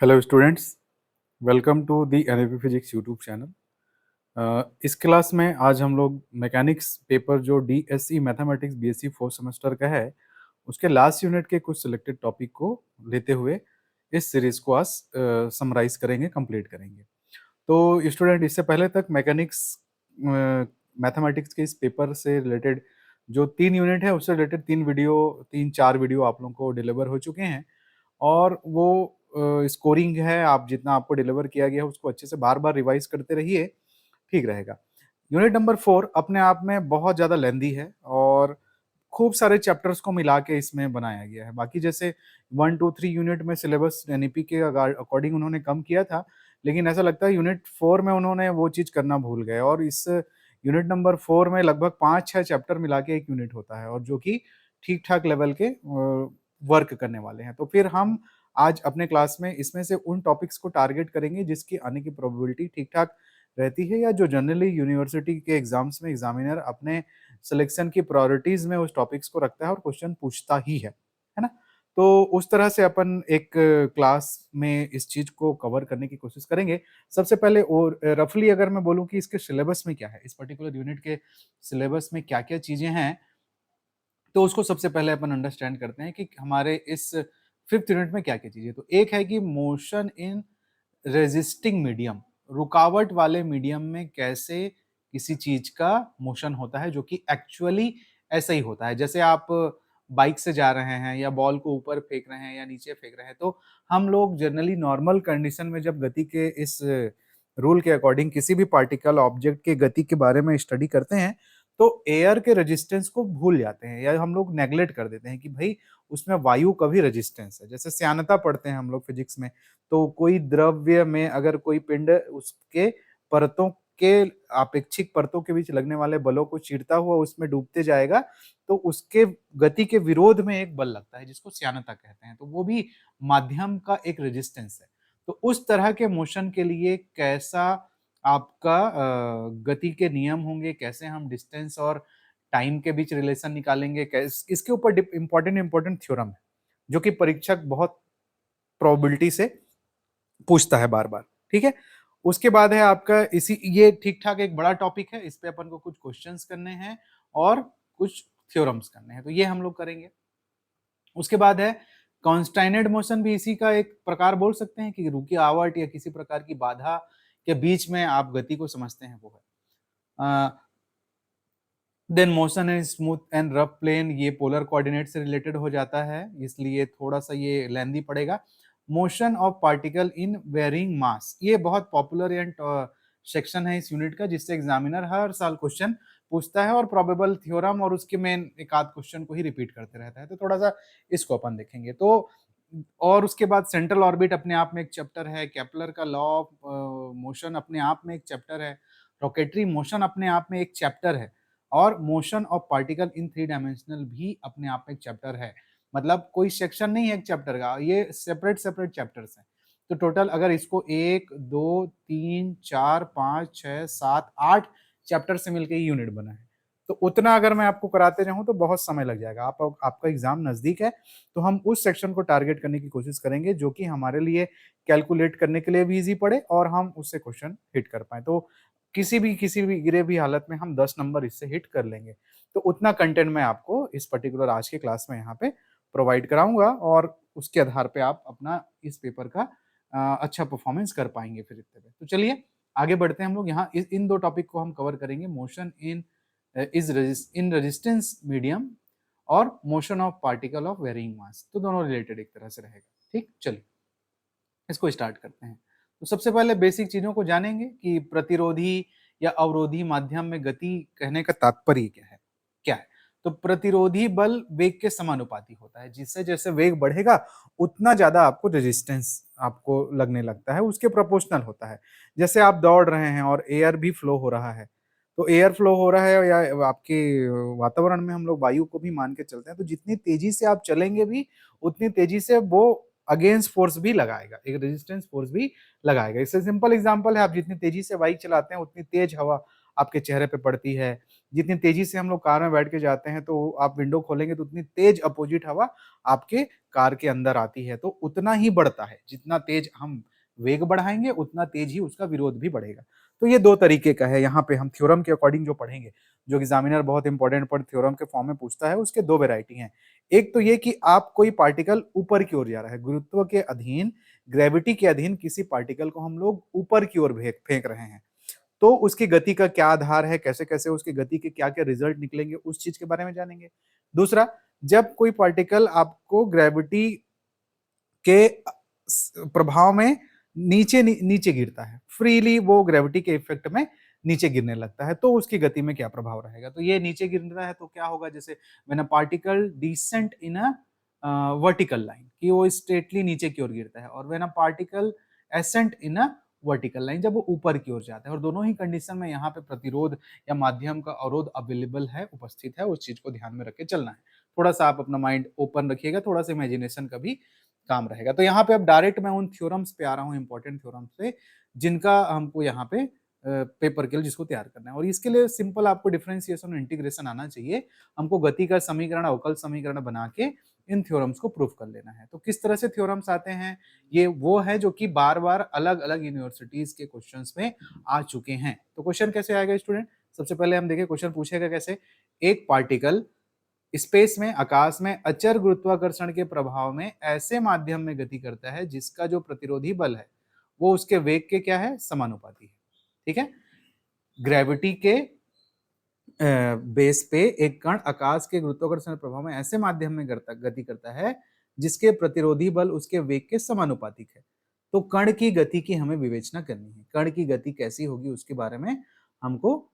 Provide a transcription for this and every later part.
Hello students, welcome to the NAP physics YouTube channel. इस class में आज हम लोग मैकेनिक्स पेपर जो DSE mathematics BSc fourth semester का है उसके लास्ट यूनिट के कुछ सिलेक्टेड टॉपिक को लेते हुए इस सीरीज को आज समराइज करेंगे, कंप्लीट करेंगे। तो स्टूडेंट, इससे पहले तक मैकेनिक्स मैथमेटिक्स के इस पेपर से रिलेटेड जो 3 यूनिट है उससे रिलेटेड 3 4 वीडियो आप लोगों को डिलीवर हो चुके हैं। और वो स्कोरिंग है, आप जितना आपको डिलीवर किया गया है उसको अच्छे से बार बार रिवाइज करते रहिए, ठीक रहेगा। यूनिट नंबर 4 अपने आप में बहुत ज़्यादा लेंदी है और खूब सारे चैप्टर्स को मिला के इसमें बनाया गया है। बाकी जैसे 1 2 3 यूनिट में सिलेबस एनईपी के अकॉर्डिंग उन्होंने कम किया था, लेकिन ऐसा लगता है यूनिट 4 में उन्होंने वो चीज़ करना भूल गए और इस यूनिट नंबर 4 में लगभग 5 6 चैप्टर मिला के एक यूनिट होता है और जो कि ठीक ठाक लेवल के वर्क करने वाले हैं। तो फिर हम आज अपने क्लास में इसमें से उन टॉपिक्स को टारगेट करेंगे जिसकी आने की प्रोबेबिलिटी ठीक ठाक रहती है या जो जनरली यूनिवर्सिटी के एग्जाम्स में एग्जामिनर अपने सिलेक्शन की प्रायोरिटीज में उस टॉपिक्स को रखता है और क्वेश्चन पूछता ही है ना। तो उस तरह से अपन एक क्लास में इस चीज को कवर करने की कोशिश करेंगे। सबसे पहले और रफली अगर मैं बोलूं कि इसके सिलेबस में क्या है, इस पर्टिकुलर यूनिट के सिलेबस में क्या क्या चीजें हैं, तो उसको सबसे पहले अपन अंडरस्टैंड करते हैं कि हमारे इस 5th यूनिट में क्या क्या चीजें। तो एक है कि मोशन इन रेजिस्टिंग मीडियम, रुकावट वाले मीडियम में कैसे किसी चीज का मोशन होता है जो कि एक्चुअली ऐसा ही होता है। जैसे आप बाइक से जा रहे हैं या बॉल को ऊपर फेंक रहे हैं या नीचे फेंक रहे हैं, तो हम लोग जनरली नॉर्मल कंडीशन में जब गति के इस रूल के अकॉर्डिंग किसी भी पार्टिकल ऑब्जेक्ट के गति के बारे में स्टडी करते हैं तो एयर के रेजिस्टेंस को भूल जाते हैं या हम लोग नेग्लेक्ट कर देते हैं कि भाई उसमें वायु का भी रेजिस्टेंस है। जैसे श्यानता पढ़ते हैं हम लोग फिजिक्स में, तो कोई द्रव्य में अगर कोई पिंड उसके परतों के अपेक्षिक परतों के बीच लगने वाले बलों को चीरता हुआ उसमें डूबते जाएगा, तो उसके गति के विरोध में एक बल लगता है जिसको श्यानता कहते हैं, तो वो भी माध्यम का एक रेजिस्टेंस है। तो उस तरह के मोशन के लिए कैसा आपका गति के नियम होंगे, कैसे हम डिस्टेंस और टाइम के बीच रिलेशन निकालेंगे, इसके ऊपर इंपॉर्टेंट इंपॉर्टेंट थ्योरम है जो कि परीक्षक बहुत प्रोबेबिलिटी से पूछता है बार बार, ठीक है। उसके बाद है आपका इसी ये ठीक ठाक एक बड़ा टॉपिक है, इस पे अपन को कुछ क्वेश्चंस करने हैं और कुछ थ्योरम्स करने हैं, तो ये हम लोग करेंगे। उसके बाद है कॉन्स्टाइनेड मोशन, भी इसी का एक प्रकार बोल सकते हैं कि रुकी आवट या किसी प्रकार की बाधा के बीच में आप गति को समझते हैं, वो है। Then motion in smooth and rough plane, ये पोलर कोऑर्डिनेट से रिलेटेड हो जाता है इसलिए थोड़ा सा ये लेंदी पड़ेगा। Motion of particle in varying mass, ये बहुत पॉपुलर एंड सेक्शन है इस यूनिट का जिससे एग्जामिनर हर साल क्वेश्चन पूछता है और प्रोबेबल थ्योरम और उसके मेन एक आध क्वेश्चन को ही रिपीट करते रहता है, तो थोड़ा सा इसको अपन देखेंगे। तो और उसके बाद सेंट्रल ऑर्बिट अपने आप में एक चैप्टर है, केपलर का लॉ ऑफ मोशन अपने आप में एक चैप्टर है, रॉकेटरी मोशन अपने आप में एक चैप्टर है और motion of particle in 3 dimensional भी अपने आप में एक चैप्टर है। मतलब कोई सेक्शन नहीं है एक चैप्टर का, ये सेपरेट सेपरेट चैप्टर्स हैं। तो टोटल अगर इसको 1 2 3 4 5 6 7 8 चैप्टर से मिलकर यूनिट बना है, तो उतना अगर मैं आपको कराते जाऊं तो बहुत समय लग जाएगा। आपका एग्जाम नजदीक है, तो हम उस सेक्शन को टारगेट करने की कोशिश करेंगे जो कि हमारे लिए कैलकुलेट करने के लिए भी इजी पड़े और हम उससे क्वेश्चन हिट कर पाए। तो किसी भी गिरे भी हालत में हम 10 नंबर इससे हिट कर लेंगे। तो उतना कंटेंट मैं आपको इस पर्टिकुलर आज के क्लास में यहाँ पे प्रोवाइड कराऊंगा और उसके आधार पे आप अपना इस पेपर का अच्छा परफॉर्मेंस कर पाएंगे फिर इतने पे। तो चलिए आगे बढ़ते हैं हम लोग। यहाँ इन 2 टॉपिक को हम कवर करेंगे, मोशन इन रेजिस्टेंस मीडियम और motion of particle of varying mass, तो दोनों रिलेटेड एक तरह से रहेगा। ठीक, चलिए इसको स्टार्ट करते हैं। तो सबसे पहले बेसिक चीजों को जानेंगे कि प्रतिरोधी या अवरोधी माध्यम में गति कहने का तात्पर्य क्या है। तो प्रतिरोधी बल वेग के समानुपाती होता है, जिससे जैसे वेग बढ़ेगा उतना ज्यादा आपको रेजिस्टेंस आपको लगने लगता है, उसके प्रोपोर्शनल होता है। जैसे आप दौड़ रहे हैं और एयर भी फ्लो हो रहा है, तो एयर फ्लो हो रहा है या आपके वातावरण में हम लोग वायु को भी मान के चलते हैं, तो जितनी तेजी से आप चलेंगे भी उतनी तेजी से वो अगेंस्ट फोर्स भी लगाएगा, एक रेजिस्टेंस फोर्स भी लगाएगा। इससे सिंपल एग्जांपल है, आप जितनी तेजी से बाइक चलाते हैं उतनी तेज हवा आपके चेहरे पे पड़ती है। जितनी तेजी से हम लोग कार में बैठ के जाते हैं तो आप विंडो खोलेंगे तो उतनी तेज अपोजिट हवा आपके कार के अंदर आती है, तो उतना ही बढ़ता है। जितना तेज हम वेग बढ़ाएंगे उतना तेज ही उसका विरोध भी बढ़ेगा। तो ये दो तरीके का है। यहाँ पे हम थ्योरम के अकॉर्डिंग जो पढ़ेंगे, जो एग्जामिनर बहुत इंपॉर्टेंट पर थ्योरम के फॉर्म में पूछता है, उसके दो वेरायटी हैं। एक तो ये कि आप कोई पार्टिकल ऊपर की ओर जा रहा है, गुरुत्व के अधीन, ग्रेविटी के अधीन किसी पार्टिकल को हम लोग ऊपर की ओर फेंक रहे हैं, तो उसकी गति का क्या आधार है, कैसे कैसे उसकी गति के क्या क्या रिजल्ट निकलेंगे, उस चीज के बारे में जानेंगे। दूसरा, जब कोई पार्टिकल आपको ग्रेविटी के प्रभाव में नीचे गिरता है, फ्रीली वो ग्रेविटी के इफेक्ट में नीचे गिरने लगता है, तो उसकी गति में क्या प्रभाव रहेगा। तो ये नीचे गिर रहा है तो क्या होगा, जैसे when a particle descent in a vertical line, कि वो स्ट्रेटली नीचे की ओर गिरता है, और when a particle ascent in a vertical line, जब वो ऊपर की ओर जाता है। और दोनों ही कंडीशन में यहाँ पे प्रतिरोध या माध्यम का अवरोध अवेलेबल है, उपस्थित है, उस चीज को ध्यान में रख के चलना है। थोड़ा सा आप अपना माइंड ओपन रखिएगा, थोड़ा सा इमेजिनेशन का भी काम रहेगा। तो यहाँ पे अब डायरेक्ट मैं उन थ्योरम्स पे आ रहा हूँ, इंपॉर्टेंट थ्योरम्स पे, जिनका हमको यहाँ पे पेपर के लिए जिसको तैयार करना है। और इसके लिए सिंपल आपको डिफरेंशिएशन और इंटीग्रेशन आना चाहिए। हमको गति का समीकरण, अवकल समीकरण बना के इन थ्योरम्स को प्रूफ कर लेना है। तो किस तरह से थ्योरम्स आते हैं, ये वो है जो कि बार बार अलग अलग यूनिवर्सिटीज के क्वेश्चंस में आ चुके हैं। तो क्वेश्चन कैसे आएगा स्टूडेंट, सबसे पहले हम देखें क्वेश्चन पूछेगा कैसे। एक पार्टिकल स्पेस में, आकाश में अचर गुरुत्वाकर्षण के प्रभाव में ऐसे माध्यम में गति करता है जिसका जो प्रतिरोधी बल है वो उसके वेग के क्या है, समानुपाती है। ठीक है, ग्रेविटी के बेस पे एक कण आकाश के गुरुत्वाकर्षण प्रभाव में ऐसे माध्यम में गति करता है जिसके प्रतिरोधी बल उसके वेग के समानुपातिक है। तो कण की गति की हमें विवेचना करनी है, कण की गति कैसी होगी उसके बारे में हमको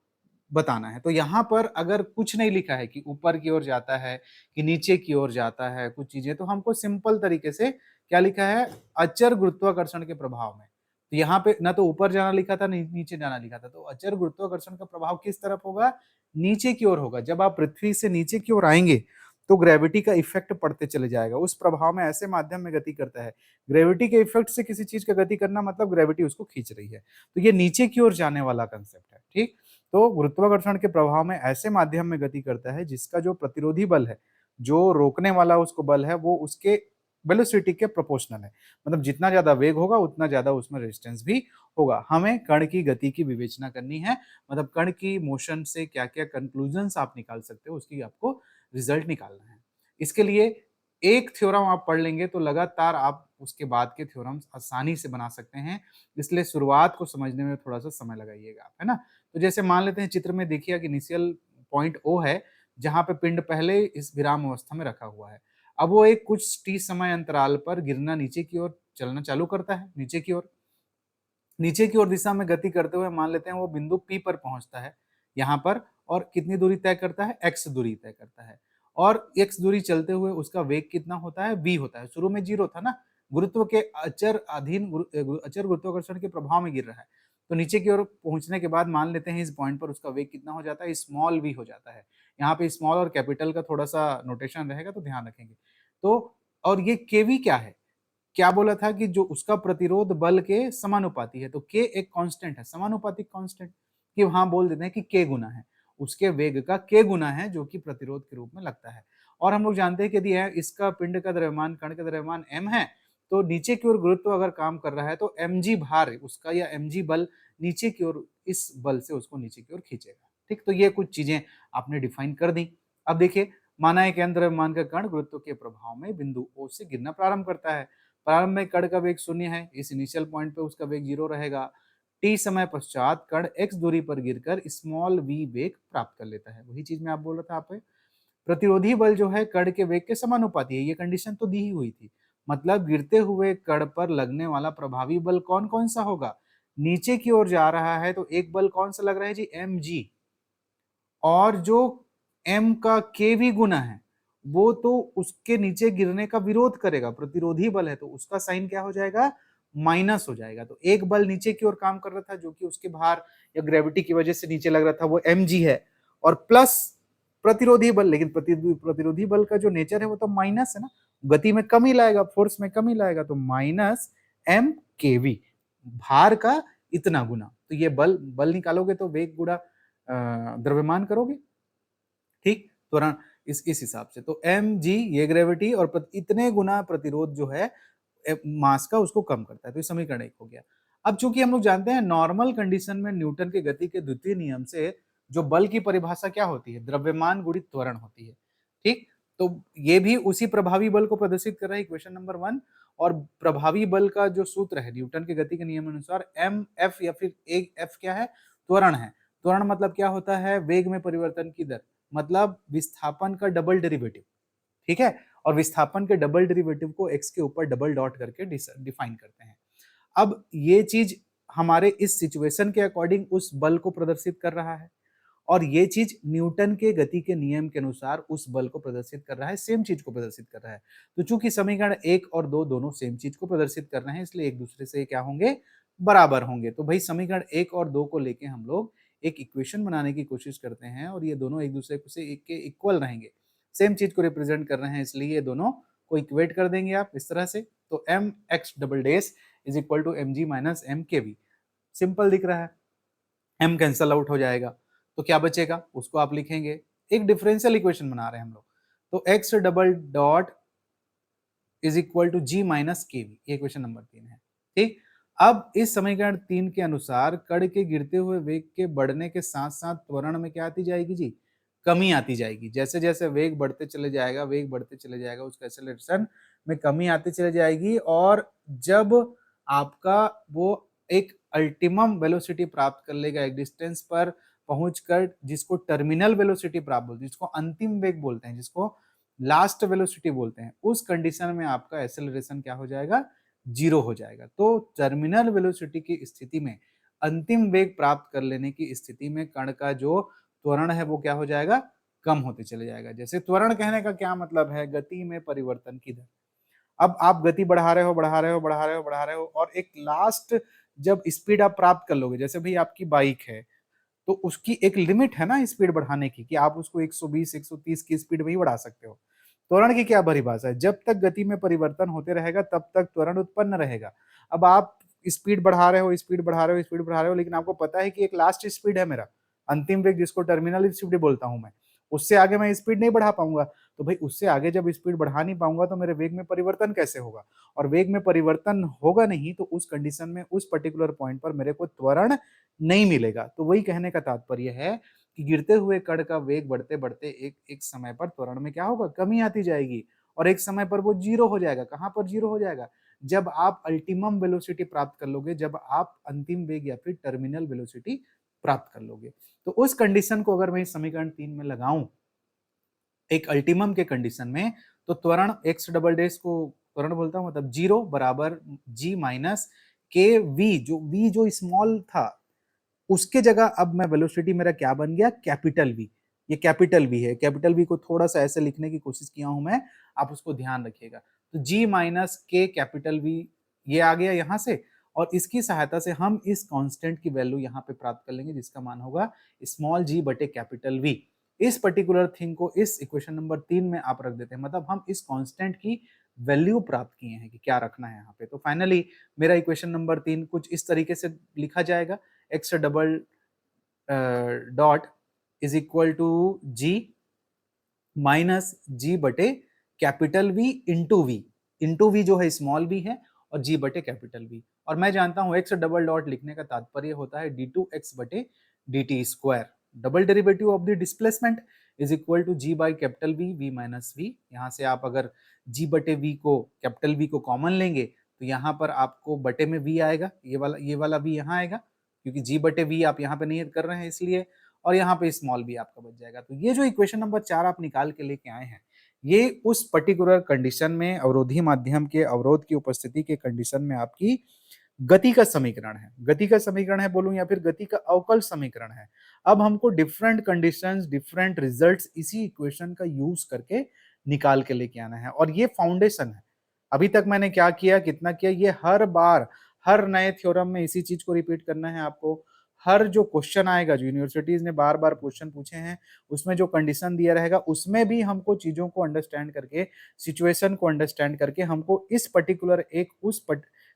बताना है। तो यहाँ पर अगर कुछ नहीं लिखा है कि ऊपर की ओर जाता है कि नीचे की ओर जाता है कुछ चीजें, तो हमको सिंपल तरीके से क्या लिखा है, अचर गुरुत्वाकर्षण के प्रभाव में। तो यहाँ पे ना तो ऊपर जाना लिखा था, नीचे जाना लिखा था। तो अचर गुरुत्वाकर्षण का प्रभाव किस तरफ होगा, नीचे की ओर होगा। जब आप पृथ्वी से नीचे की ओर आएंगे तो ग्रेविटी का इफेक्ट पड़ते चले जाएगा, उस प्रभाव में ऐसे माध्यम में गति करता है। ग्रेविटी के इफेक्ट से किसी चीज का गति करना मतलब ग्रेविटी उसको खींच रही है, तो ये नीचे की ओर जाने वाला कंसेप्ट है। ठीक, तो गुरुत्वाकर्षण के प्रभाव में ऐसे माध्यम में गति करता है जिसका जो प्रतिरोधी बल है, जो रोकने वाला उसको बल है, वो उसके वेलोसिटी के प्रोपोर्शनल है। मतलब जितना ज्यादा वेग होगा उतना ज्यादा उसमें रेजिस्टेंस भी होगा। हमें कण की गति की विवेचना करनी है, मतलब कण की मोशन से क्या क्या कंक्लूजन्स आप निकाल सकते हो उसकी आपको रिजल्ट निकालना है। इसके लिए एक थ्योरम आप पढ़ लेंगे तो लगातार आप उसके बाद के थ्योरम्स आसानी से बना सकते हैं। इसलिए शुरुआत को समझने में थोड़ा सा समय लगाइएगा आप, है ना। तो जैसे मान लेते हैं चित्र में देखिए कि इनिशियल पॉइंट ओ है जहां पे पिंड पहले इस विराम अवस्था में रखा हुआ है। अब वो एक कुछ टी समय अंतराल पर गिरना, नीचे की ओर चलना चालू करता है, नीचे की ओर दिशा में गति करते हुए मान लेते हैं वो बिंदु पी पर पहुंचता है यहाँ पर, और कितनी दूरी तय करता है, एक्स दूरी तय करता है। और एक्स दूरी चलते हुए उसका वेग कितना होता है, v होता है। शुरू में जीरो था ना, गुरुत्व के अचर गुरुत्वाकर्षण के प्रभाव में गिर रहा है। तो नीचे की ओर पहुंचने के बाद मान लेते हैं इस पॉइंट पर उसका वेग कितना हो जाता है, स्मॉल v हो जाता है। यहाँ पे स्मॉल और कैपिटल का थोड़ा सा नोटेशन रहेगा तो ध्यान रखेंगे। तो और ये केवी क्या है, क्या बोला था कि जो उसका प्रतिरोध बल के समानुपाती है। तो के एक कांस्टेंट है, समानुपातिक कांस्टेंट, कि वहां बोल देते हैं कि के गुना है, उसके वेग का के गुना है जो कि प्रतिरोध के रूप में लगता है। और हम लोग जानते हैं कि यदि इसका पिंड का द्रव्यमान, कण का द्रव्यमान m है, तो नीचे की ओर गुरुत्व अगर काम कर रहा है तो mg भार उसका या mg बल नीचे की ओर इस बल से उसको नीचे की ओर खींचेगा। ठीक, तो ये कुछ चीजें आपने डिफाइन कर दी। अब देखिए, माना है कि द्रव्यमान का कण गुरुत्व के प्रभाव में बिंदु O से गिरना प्रारंभ करता है। प्रारंभ में कण का वेग 0 है, इस इनिशियल पॉइंट पे उसका वेग 0 रहेगा। टी समय पश्चात कण x दूरी पर गिरकर स्मॉल v वेग प्राप्त कर लेता है। वही चीज मैं आप बोल रहा था आप, प्रतिरोधी बल जो है कण के वेग के समानुपाती है। ये कंडीशन तो दी ही हुई थी। मतलब गिरते हुए कण पर लगने वाला प्रभावी बल कौन कौन सा होगा, नीचे की ओर जा रहा है तो एक बल कौन सा लग रहा है जी, mg। और जो m का kv गुना है वो तो उसके नीचे गिरने का विरोध करेगा, प्रतिरोधी बल है, तो उसका साइन क्या हो जाएगा, माइनस हो जाएगा। तो एक बल नीचे की ओर काम कर रहा था जो कि उसके भार या ग्रेविटी की वजह से नीचे लग रहा था, वो mg है, और प्लस प्रतिरोधी बल, लेकिन प्रतिरोधी बल का जो नेचर है वो तो माइनस है ना, गति में कमी लाएगा, फोर्स में कमी लाएगा, तो माइनस m kv, भार का इतना गुना। तो ये बल निकालोगे तो वेग गुणा द्रव्यमान करोगे, ठीक, त्वरण इस हिसाब से। तो mg ये ग्रेविटी और इतने गुना प्रतिरोध जो है मास का उसको कम करता है। तो ये समीकरण 1 हो गया। अब चूंकि हम लोग जानते हैं नॉर्मल कंडीशन में न्यूटन के गति के द्वितीय नियम से जो बल की परिभाषा क्या होती है, द्रव्यमान गुणित त्वरण होती है, ठीक। तो ये भी उसी प्रभावी बल को प्रदर्शित कर रहा है इक्वेशन नंबर 1। और प्रभावी बल का जो सूत्र है न्यूटन के गति के नियम अनुसार एम एफ या फिर एक एफ क्या है, त्वरण है। त्वरण मतलब क्या होता है, वेग में परिवर्तन की दर, मतलब विस्थापन का डबल डेरिवेटिव, ठीक है। और विस्थापन के डबल डेरिवेटिव को x के ऊपर डबल डॉट करके डिफाइन करते हैं। अब ये चीज हमारे इस सिचुएशन के अकॉर्डिंग उस बल को प्रदर्शित कर रहा है और ये चीज न्यूटन के गति के नियम के अनुसार उस बल को प्रदर्शित कर रहा है, सेम चीज को प्रदर्शित कर रहा है। तो चूंकि समीकरण 1 और 2 दोनों सेम चीज को प्रदर्शित कर रहे हैं, इसलिए एक दूसरे से क्या होंगे, बराबर होंगे। तो भाई समीकरण 1 और 2 को लेके हम लोग एक इक्वेशन बनाने की कोशिश करते हैं और ये दोनों एक दूसरे से एक के इक्वल रहेंगे, सेम चीज को रिप्रेजेंट कर रहे हैं, इसलिए ये दोनों को इक्वेट कर देंगे आप इस तरह से। तो M X double dash is equal to M G minus M के वी, सिंपल दिख रहा है। एम कैंसल आउट हो जाएगा तो क्या बचेगा, उसको आप लिखेंगे, एक डिफरेंशियल इक्वेशन बना रहे हैं हम लोग। तो X double dot is equal to G minus K V, ये क्वेश्चन नंबर 3 है, ठीक। अब इस समीकरण 3 के अनुसार कण के गिरते हुए वेग के बढ़ने के साथ साथ त्वरण में क्या आती जाएगी जी, कमी आती जाएगी। जैसे जैसे वेग बढ़ते चले जाएगा, वेग बढ़ते चले जाएगा, उसका एक्सेलरेशन में कमी आती चली जाएगी। और जब आपका वो एक अल्टीमम वेलोसिटी प्राप्त कर लेगा एक डिस्टेंस पर पहुंचकर, जिसको टर्मिनल वेलोसिटी प्राप्त बोलते हैं, जिसको अंतिम वेग बोलते हैं, जिसको लास्ट वेलोसिटी बोलते हैं, उस कंडीशन में आपका एक्सेलरेशन क्या हो जाएगा, 0 हो जाएगा। तो टर्मिनल वेलोसिटी की स्थिति में, अंतिम वेग प्राप्त कर लेने की स्थिति में कण का जो त्वरण है वो क्या हो जाएगा, कम होते चले जाएगा। जैसे त्वरण कहने का क्या मतलब है, गति में परिवर्तन की दर। अब आप गति बढ़ा रहे हो, बढ़ा रहे हो, बढ़ा रहे हो, बढ़ा रहे हो और एक लास्ट जब स्पीड आप प्राप्त कर लोगे, जैसे भाई आपकी बाइक है तो उसकी एक लिमिट है ना स्पीड बढ़ाने की, कि आप उसको 120 130 की स्पीड में ही बढ़ा सकते हो। त्वरण की क्या परिभाषा है, जब तक गति में परिवर्तन होते रहेगा तब तक त्वरण उत्पन्न रहेगा। अब आप स्पीड बढ़ा रहे हो, स्पीड बढ़ा रहे हो, स्पीड बढ़ा रहे हो, लेकिन आपको पता है कि एक लास्ट स्पीड है मेरा, अंतिम वेग जिसको टर्मिनल स्पीड बोलता हूं मैं, उससे आगे मैं स्पीड नहीं बढ़ा पाऊंगा। तो भाई उससे आगे जब स्पीड बढ़ा नहीं पाऊंगा तो मेरे वेग में परिवर्तन कैसे होगा, और वेग में परिवर्तन होगा नहीं तो उस कंडीशन में उस पर्टिकुलर पॉइंट पर मेरे को त्वरण नहीं मिलेगा। तो वही कहने का तात्पर्य है कि गिरते हुए कण का वेग बढ़ते बढ़ते एक एक समय पर त्वरण में क्या होगा, कमी आती जाएगी और एक समय पर वो 0 हो जाएगा। कहां पर 0 हो जाएगा, जब आप अल्टीमम वेलोसिटी प्राप्त कर लोगे, जब आप अंतिम वेग या फिर टर्मिनल वेलोसिटी प्राप्त कर लोगे। तो उस कंडीशन को अगर मैं इस समीकरण 3 में लगाऊं एक अल्टीमम के कंडीशन में, तो त्वरण एक्स डबल डेस को त्वरण बोलता हूं, मतलब 0 बराबर जी माइनस के वी, जो वी जो स्मॉल था उसके जगह अब मैं वेलोसिटी मेरा क्या बन गया, कैपिटल वी। ये कैपिटल वी है, कैपिटल वी को थोड़ा सा ऐसे लिखने की कोशिश किया हूं मैं, आप उसको ध्यान रखिएगा। तो जी माइनस के कैपिटल वी ये आ गया यहां से, और इसकी सहायता से हम इस कांस्टेंट की वैल्यू यहां पे प्राप्त कर लेंगे, जिसका मान होगा स्मॉल जी बटे कैपिटल वी। इस पर्टिकुलर थिंग को इस इक्वेशन नंबर 3 में आप रख देते हैं, मतलब हम इस कांस्टेंट की वैल्यू प्राप्त किए हैं कि क्या रखना है यहाँ पे। तो फाइनली मेरा इक्वेशन नंबर 3 कुछ इस तरीके से लिखा जाएगा, X double dot is equal to G minus G बटे कैपिटल वी इंटू वी जो है स्मॉल वी है, और जी बटे कैपिटल वी। और मैं जानता हूं एक्स डबल डॉट लिखने का तात्पर्य होता है डी टू एक्स बटे D T square, double derivative of the displacement is equal to G by capital V V minus V. यहाँ से आप अगर जी बटे वी को कैपिटल वी को कॉमन लेंगे तो यहाँ पर आपको बटे में वी आएगा, ये वाला वी यहाँ आएगा, क्योंकि जी बटे वी आप यहाँ पे नहीं कर रहे हैं इसलिए, और यहाँ पे स्मॉल बी आपका बच जाएगा। तो ये जो इक्वेशन नंबर 4 आप निकाल के लेके आए हैं, ये उस पर्टिकुलर कंडीशन में अवरोधी माध्यम के अवरोध की उपस्थिति के कंडीशन में आपकी गति का समीकरण है, गति का समीकरण है बोलूं या फिर गति का अवकल समीकरण है। अब हमको डिफरेंट कंडीशंस, डिफरेंट रिजल्ट्स इसी इक्वेशन का यूज करके निकाल के लेके आना है, और ये फाउंडेशन है। अभी तक मैंने क्या किया, कितना किया, ये हर बार हर नए थ्योरम में इसी चीज को रिपीट करना है आपको। हर जो क्वेश्चन आएगा, जो यूनिवर्सिटीज ने बार बार क्वेश्चन पूछे हैं, उसमें जो कंडीशन दिया रहेगा उसमें भी हमको चीजों को अंडरस्टैंड करके, सिचुएशन को अंडरस्टैंड करके हमको इस पर्टिकुलर एक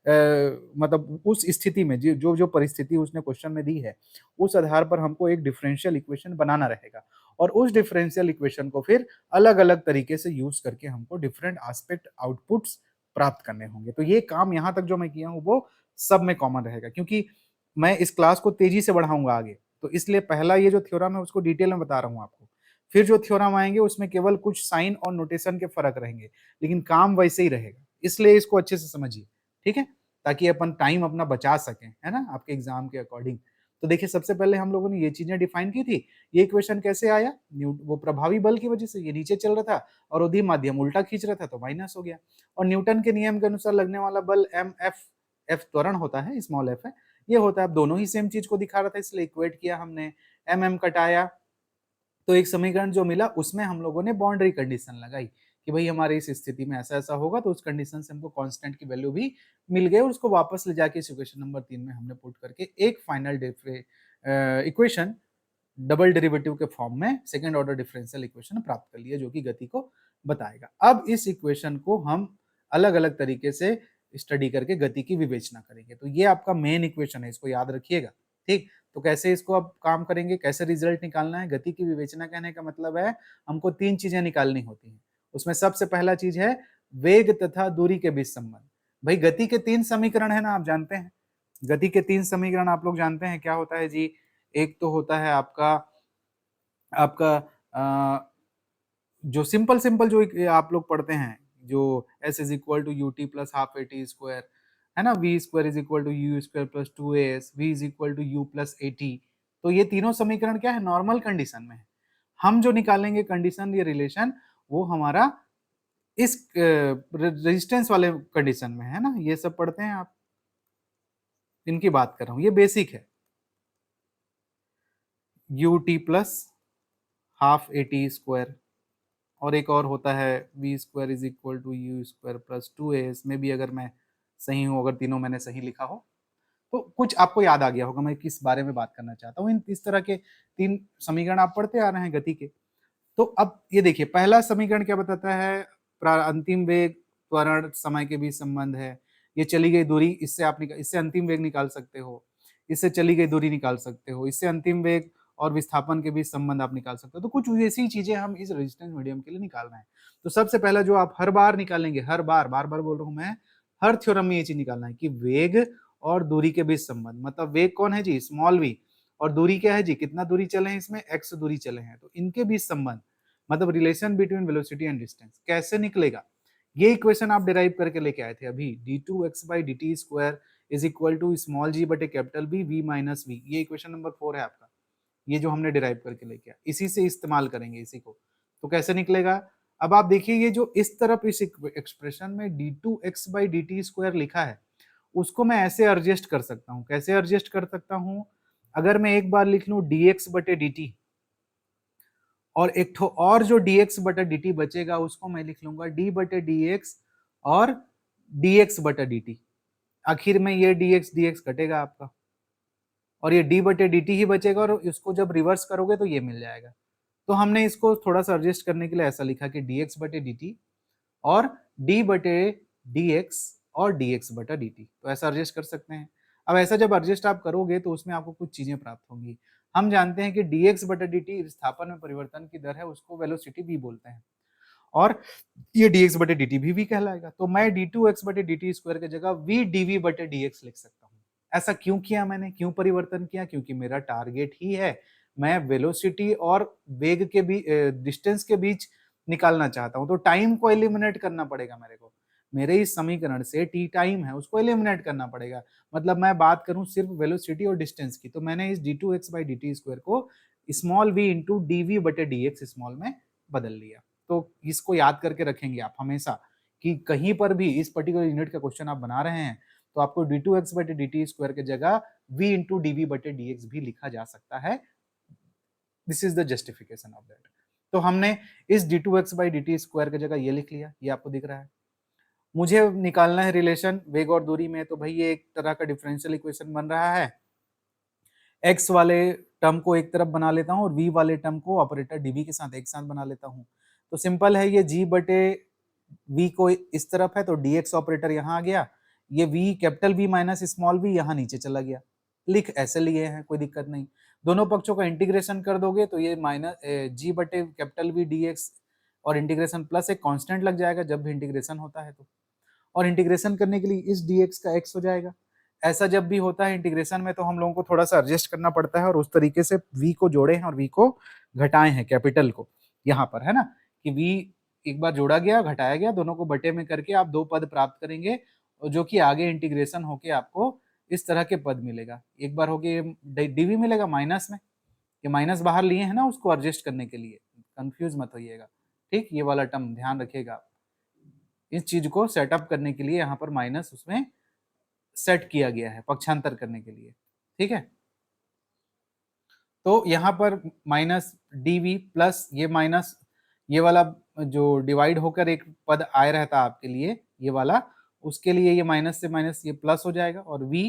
मतलब उस स्थिति में जो जो परिस्थिति उसने क्वेश्चन में दी है, उस आधार पर हमको एक डिफरेंशियल इक्वेशन बनाना रहेगा और उस डिफरेंशियल इक्वेशन को फिर अलग-अलग तरीके से यूज करके हमको डिफरेंट एस्पेक्ट आउटपुट्स प्राप्त करने होंगे। तो ये काम यहाँ तक जो मैं किया हूँ वो सब में कॉमन रहेगा, क्योंकि मैं इस क्लास को तेजी से बढ़ाऊंगा आगे, तो इसलिए पहला ये जो थ्योरम है उसको डिटेल में बता रहा हूँ आपको। फिर जो थ्योरम आएंगे उसमें केवल कुछ साइन और नोटेशन के फर्क रहेंगे, लेकिन काम वैसे ही रहेगा, इसलिए इसको अच्छे से समझिए, ठीक है, ताकि अपन टाइम अपना बचा सकें, है ना, आपके एग्जाम के अकॉर्डिंग। तो देखिए सबसे पहले हम लोगों ने ये चीजें डिफाइन की थी। ये इक्वेशन कैसे आया, वो प्रभावी बल की वजह से ये नीचे चल रहा था और उधि माध्यम उल्टा खींच रहा था तो माइनस हो गया। और न्यूटन के नियम के अनुसार लगने वाला बल एम एफ, एफ त्वरण होता है, स्मॉल एफ है, ये होता है। अब दोनों ही सेम चीज को दिखा रहा था इसलिए इक्वेट किया हमने, एम एम कटाया तो एक समीकरण जो मिला उसमें हम लोगों ने बाउंड्री कंडीशन लगाई कि भाई हमारे इस स्थिति में ऐसा ऐसा होगा, तो उस कंडीशन से हमको कांस्टेंट की वैल्यू भी मिल गई और उसको वापस ले जाके इस इक्वेशन नंबर 3 में हमने पुट करके एक फाइनल इक्वेशन डबल डेरिवेटिव के फॉर्म में सेकंड ऑर्डर डिफरेंशियल इक्वेशन प्राप्त कर लिया जो कि गति को बताएगा। अब इस इक्वेशन को हम अलग अलग तरीके से स्टडी करके गति की विवेचना करेंगे। तो ये आपका मेन इक्वेशन है, इसको याद रखिएगा, ठीक। तो कैसे इसको अब काम करेंगे, कैसे रिजल्ट निकालना है। गति की विवेचना कहने का मतलब है हमको 3 चीजें निकालनी होती हैं। उसमें सबसे पहला चीज है वेग तथा दूरी के बीच संबंध। भाई गति के 3 समीकरण है ना, आप जानते हैं गति के 3 समीकरण आप लोग जानते हैं क्या होता है जी। एक तो होता है आपका आपका जो सिंपल सिंपल जो आप लोग पढ़ते हैं, जो s is equal to U T plus half A T square, है ना, V square is equal to U square plus 2as, V is equal to U plus A T. तो ये तीनों समीकरण क्या है, नॉर्मल कंडीशन में है। हम जो निकालेंगे कंडीशन, ये रिलेशन, वो हमारा इस रेजिस्टेंस वाले कंडीशन में है ना। ये सब पढ़ते हैं आप, इनकी बात कर रहा हूं, ये बेसिक है। U T plus half A T square, और एक और होता है V square is equal to U square plus 2a। इसमें भी अगर मैं सही हूँ, अगर तीनों मैंने सही लिखा हो तो कुछ आपको याद आ गया होगा मैं किस बारे में बात करना चाहता हूँ। इस तरह के 3 समीकरण आप पढ़ते आ रहे हैं गति के। तो अब ये देखिए पहला समीकरण क्या बताता है, अंतिम वेग त्वरण समय के बीच संबंध है। ये चली गई दूरी, इससे आप इससे अंतिम वेग निकाल सकते हो, इससे चली गई दूरी निकाल सकते हो, इससे अंतिम वेग और विस्थापन के बीच संबंध आप निकाल सकते हो। तो कुछ ऐसी चीजें हम इस रेजिस्टेंस मीडियम के लिए निकाल रहे हैं। तो सबसे पहला जो आप हर बार निकालेंगे, हर बार, बार बार बोल रहा हूं मैं, हर थ्योरम में ये चीज निकालना है कि वेग और दूरी के बीच संबंध, मतलब वेग कौन है जी, स्मॉल वी, और दूरी क्या है जी, कितना दूरी चले हैं इसमें, x दूरी चले हैं, तो इनके बीच संबंध, मतलब relation between velocity and distance कैसे निकलेगा। ये इक्वेशन आप डिराइव करके लेके आए थे अभी, d2x/dt square is equal to small g बटे capital B v minus v। ये इक्वेशन नंबर 4 है आपका, ये जो हमने डिराइव करके लेके आए, इसी से इस्तेमाल करेंगे इसी को। तो कैसे निकलेगा, अब आप देखिए ये जो इस तरफ इस एक्सप्रेशन में d2x/dt स्क्वायर लिखा है, उसको मैं ऐसे एडजस्ट कर सकता हूँ। कैसे एडजस्ट कर सकता हूँ, अगर मैं एक बार लिख लूं dx बटे dt, और एक ठो और जो dx बटा dt बचेगा उसको मैं लिख लूंगा d बटे dx और dx बटा dt। आखिर में ये dx dx कटेगा आपका, और ये d बटे dt ही बचेगा, और इसको जब रिवर्स करोगे तो ये मिल जाएगा। तो हमने इसको थोड़ा सा एडजस्ट करने के लिए ऐसा लिखा कि dx बटे dt और d बटे dx और dx बटा dt। तो ऐसा एडजस्ट कर सकते हैं। अब ऐसा जब एडजस्ट आप करोगे तो उसमें आपको कुछ चीजें प्राप्त होंगी। हम जानते हैं कि dx बटा dt विस्थापन में परिवर्तन की दर है, उसको वेलोसिटी भी बोलते हैं, और ये dx बटे dt भी कहलाएगा। तो मैं d2x बटे dt स्क्वायर की जगह v dv बटे dx लिख सकता हूँ। ऐसा क्यों किया मैंने, क्यों परिवर्तन किया, क्योंकि मेरा टारगेट ही है, मैं वेलोसिटी और वेग के बीच, डिस्टेंस के बीच निकालना चाहता हूँ। तो टाइम को एलिमिनेट करना पड़ेगा मेरे को, मेरे इस समीकरण से टी टाइम है उसको एलिमिनेट करना पड़ेगा। मतलब मैं बात करूं सिर्फ वेलोसिटी और डिस्टेंस की, तो मैंने इस d2x/dt स्क्वायर को स्मॉल v इंटू dv बटे dx स्मॉल में बदल लिया। तो इसको याद करके रखेंगे आप हमेशा कि कहीं पर भी इस पर्टिकुलर यूनिट का क्वेश्चन आप बना रहे हैं तो आपको d2x बटे dt स्क्वायर की जगह v इंटू dv बटे dx भी लिखा जा सकता है। This is the justification of that. तो हमने इस d2x/dt स्क्वायर की जगह ये लिख लिया, ये आपको दिख रहा है। मुझे निकालना है रिलेशन वेग और दूरी में, तो भाई ये एक तरह का डिफरेंशियल इक्वेशन बन रहा है। x वाले टर्म को एक तरफ बना लेता हूँ और v वाले टर्म को ऑपरेटर dv के साथ एक साथ बना लेता हूँ। तो सिंपल है, ये g बटे v को इस तरफ है तो dx ऑपरेटर यहाँ आ गया, ये v capital V minus small v यहाँ नीचे चला गया, लिख ऐसे लिए हैं, कोई दिक्कत नहीं। दोनों पक्षों का इंटीग्रेशन कर दोगे तो ये माइनस g बटे कैपिटल V dx और इंटीग्रेशन प्लस एक कांस्टेंट लग जाएगा जब भी इंटीग्रेशन होता है तो, और इंटीग्रेशन करने के लिए इस dx का x हो जाएगा। ऐसा जब भी होता है इंटीग्रेशन में तो हम लोगों को थोड़ा सा एडजस्ट करना पड़ता है और उस तरीके से v को जोड़े हैं और v को घटाए हैं कैपिटल को यहाँ पर, है ना, कि v एक बार जोड़ा गया घटाया गया, दोनों को बटे में करके आप दो पद प्राप्त करेंगे जो कि आगे इंटीग्रेशन होके आपको इस तरह के पद मिलेगा। एक बार हो गया डीवी मिलेगा माइनस में, ये माइनस बाहर लिए हैं ना उसको एडजस्ट करने के लिए, कंफ्यूज मत होइएगा, ठीक, ये वाला टर्म ध्यान रखिएगा। इस चीज को सेटअप करने के लिए यहाँ पर माइनस उसमें सेट किया गया है पक्षांतर करने के लिए, ठीक है। तो यहाँ पर माइनस डीवी प्लस ये माइनस ये वाला जो डिवाइड होकर एक पद आए रहता आपके लिए ये वाला, उसके लिए ये माइनस से माइनस ये प्लस हो जाएगा और v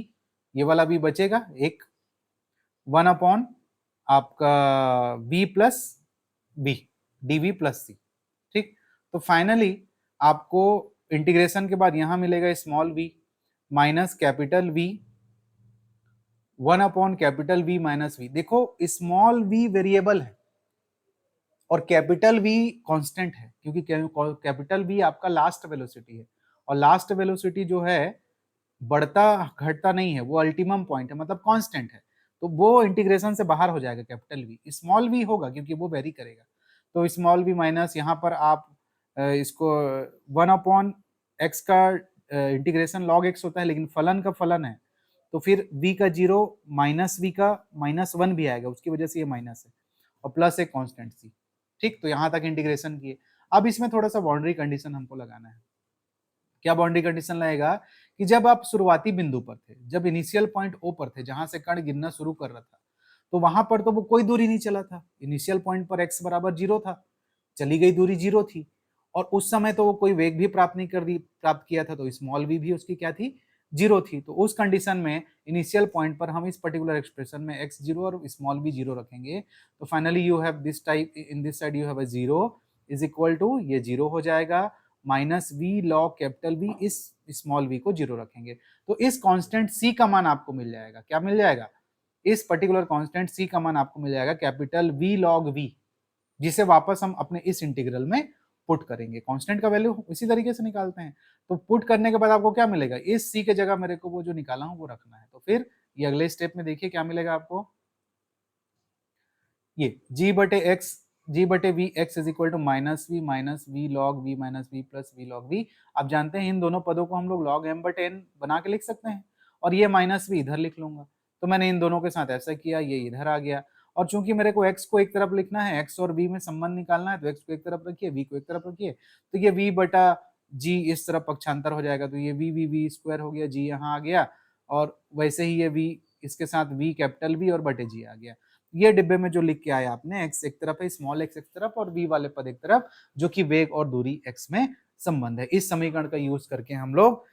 ये वाला भी बचेगा एक 1 अपॉन आपका v plus B DV plus C, ठीक। तो फाइनली आपको इंटीग्रेशन के बाद यहां मिलेगा small v minus capital V 1 upon capital V minus V। देखो स्मॉल v वेरिएबल है और कैपिटल V कांस्टेंट है, क्योंकि कैपिटल V आपका लास्ट वेलोसिटी है और लास्ट वेलोसिटी जो है बढ़ता घटता नहीं है, वो अल्टीमम पॉइंट है, मतलब कांस्टेंट है, तो वो इंटीग्रेशन से बाहर हो जाएगा कैपिटल V। स्मॉल v होगा क्योंकि वो वेरी करेगा, तो स्मॉल v माइनस यहाँ पर आप इसको 1 अपॉन एक्स का इंटीग्रेशन लॉग एक्स होता है लेकिन फलन का फलन है, तो फिर v का 0 माइनस v का -1 भी आएगा, उसकी वजह से ये माइनस है और प्लस एक कांस्टेंट c, ठीक। तो यहाँ तक इंटीग्रेशन किए। अब इसमें थोड़ा सा बाउंड्री कंडीशन हमको लगाना है। क्या बाउंड्री कंडीशन लगेगा कि जब आप शुरुआती बिंदु पर थे, जब इनिशियल पॉइंट ओ पर थे जहां से कण गिरना शुरू कर रहा था, तो वहां पर तो वो कोई दूरी नहीं चला था, इनिशियल पॉइंट पर x बराबर 0 था, चली गई दूरी 0 थी और उस समय तो वो कोई वेग भी प्राप्त किया था, तो स्मॉल v भी उसकी क्या थी 0 थी। तो उस कंडीशन में इनिशियल पॉइंट पर हम इस पर्टिकुलर एक्सप्रेशन में x 0 और स्मॉल v 0 रखेंगे, तो finally you have this type, in this side you have a 0 is equal to ये 0 हो जाएगा minus V log capital V, इस स्मॉल v को 0 रखेंगे तो इस कांस्टेंट c का मान आपको मिल जाएगा। क्या मिल जाएगा? इस पर्टिकुलर कांस्टेंट c का मान आपको मिल जाएगा कैपिटल V लॉग v, जिसे वापस हम अपने इस इंटीग्रल में पुट करेंगे। कांस्टेंट का वैल्यू इसी तरीके से निकालते हैं, तो पुट करने के बाद आपको क्या मिलेगा, इस c के जगह मेरे को वो जो निकाला हूं वो रखना है। तो फिर ये अगले स्टेप में देखिए क्या मिलेगा आपको, ये g बटे x g बटे V X is equal to minus V log V minus V plus V log V. आप जानते हैं इन दोनों पदों को हम लोग लॉग m बटे n बना के लिख सकते हैं और ये माइनस वी इधर लिख लूंगा, तो मैंने इन दोनों के साथ ऐसा किया, ये इधर आ गया। और चूंकि मेरे को x को एक तरफ लिखना है, x और v में संबंध निकालना है, तो x को एक तरफ रखिए, v को एक तरफ रखिए, तो ये v बटा g इस तरफ पक्षांतर हो जाएगा, तो ये v स्क्वायर हो गया, g यहाँ आ गया और वैसे ही ये v इसके साथ v कैपिटल V और बटे g आ गया। ये डिब्बे में जो लिख के आया आपने, x एक तरफ है, स्मॉल x एक तरफ और v वाले पद एक तरफ, जो कि वेग और दूरी x में संबंध है। इस समीकरण का यूज करके हम लोग,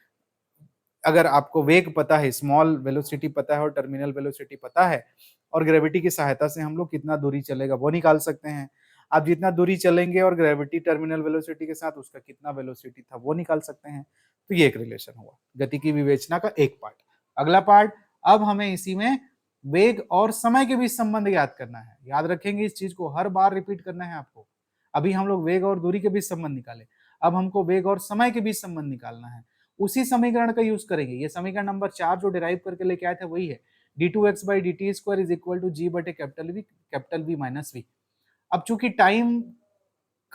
अगर आपको वेग पता है, स्मॉल वेलोसिटी पता है और टर्मिनल वेलोसिटी पता है, और ग्रेविटी की सहायता से हम लोग कितना दूरी चलेगा वो निकाल सकते हैं। आप जितना दूरी चलेंगे और ग्रेविटी टर्मिनल वेलोसिटी के साथ उसका कितना वेलोसिटी था वो निकाल सकते हैं। तो ये एक रिलेशन हुआ गति की विवेचना का एक पार्ट। अगला पार्ट, अब हमें इसी में वेग और समय के बीच संबंध याद करना है। याद रखेंगे इस चीज को, हर बार रिपीट करना है आपको। अभी हम लोग वेग और दूरी के बीच संबंध निकाले, अब हमको वेग और समय के बीच संबंध निकालना है। उसी समीकरण का यूज करेंगे। ये समीकरण नंबर 4 जो डिराइव करके लेके आए थे वही है, d2x/dt² is equal to g बटे कैपिटल V माइनस v। अब चूंकि टाइम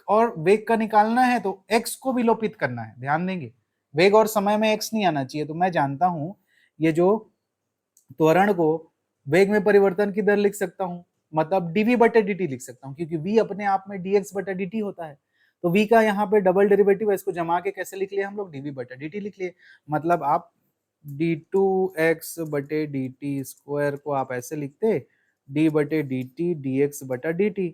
और वेग का निकालना है तो x को विलोपित करना है, ध्यान देंगे वेग और समय में x नहीं आना चाहिए। तो मैं जानता हूं ये जो त्वरण को वेग में परिवर्तन की दर लिख सकता हूं, मतलब dv बटे dt लिख सकता हूं, क्योंकि v अपने आप में dx बटा dt होता है। तो v का यहाँ पे डबल डेरिवेटिव है, इसको जमा के कैसे लिख लिया हम लोग, dv बटा dt लिख लिए। मतलब आप d2x बटे dt स्क्वायर को आप ऐसे लिखते d बटे dt dx बटा dt,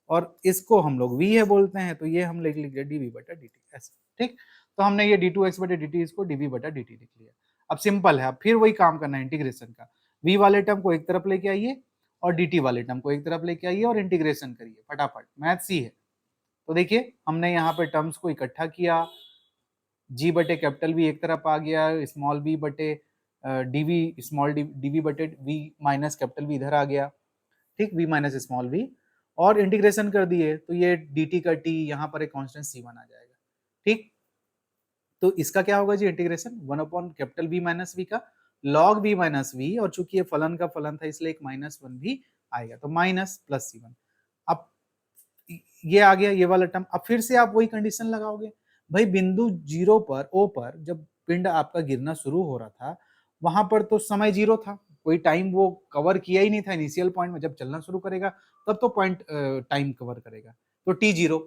और इसको हम लोग v है बोलते हैं, तो ये हम लिख लिखे dv बटा dt ऐसे, ठीक। तो हमने ये d2x बटे dt इसको dv बटा dt लिख लिया। अब सिंपल है, अब फिर वही काम करना है इंटीग्रेशन का। v वाले टर्म को एक तरफ लेके आइए और dt वाले टर्म को एक तरफ लेके आइए और इंटीग्रेशन करिए फटाफट, मैथ सी है। तो देखिए हमने यहाँ पे टर्म्स को इकट्ठा किया, जी बटे कैपिटल वी एक तरफ आ गया, स्मॉल वी बटे डीवी, स्मॉल डीवी बटे वी माइनस कैपिटल वी इधर आ गया, ठीक, वी माइनस स्मॉल वी, और इंटीग्रेशन कर दिए तो ये डी टी का टी, यहाँ पर एक कॉन्स्टेंट सी वन आ जाएगा, ठीक। तो इसका क्या होगा जी, integration one upon capital V minus V का लॉग वी माइनस वी, और चूंकि ये फलन का फलन था इसलिए एक माइनस वन भी आएगा, तो माइनस प्लस सी वन। अब ये आ गया ये वाला टर्म। अब फिर से आप वही कंडीशन लगाओगे भाई, बिंदु जीरो पर ओ पर जब पिंड आपका गिरना शुरू हो रहा था वहां पर तो समय जीरो था, कोई टाइम वो कवर किया ही नहीं था इनिशियल पॉइंट में, जब चलना शुरू करेगा तब तो पॉइंट टाइम कवर करेगा, तो टी जीरो।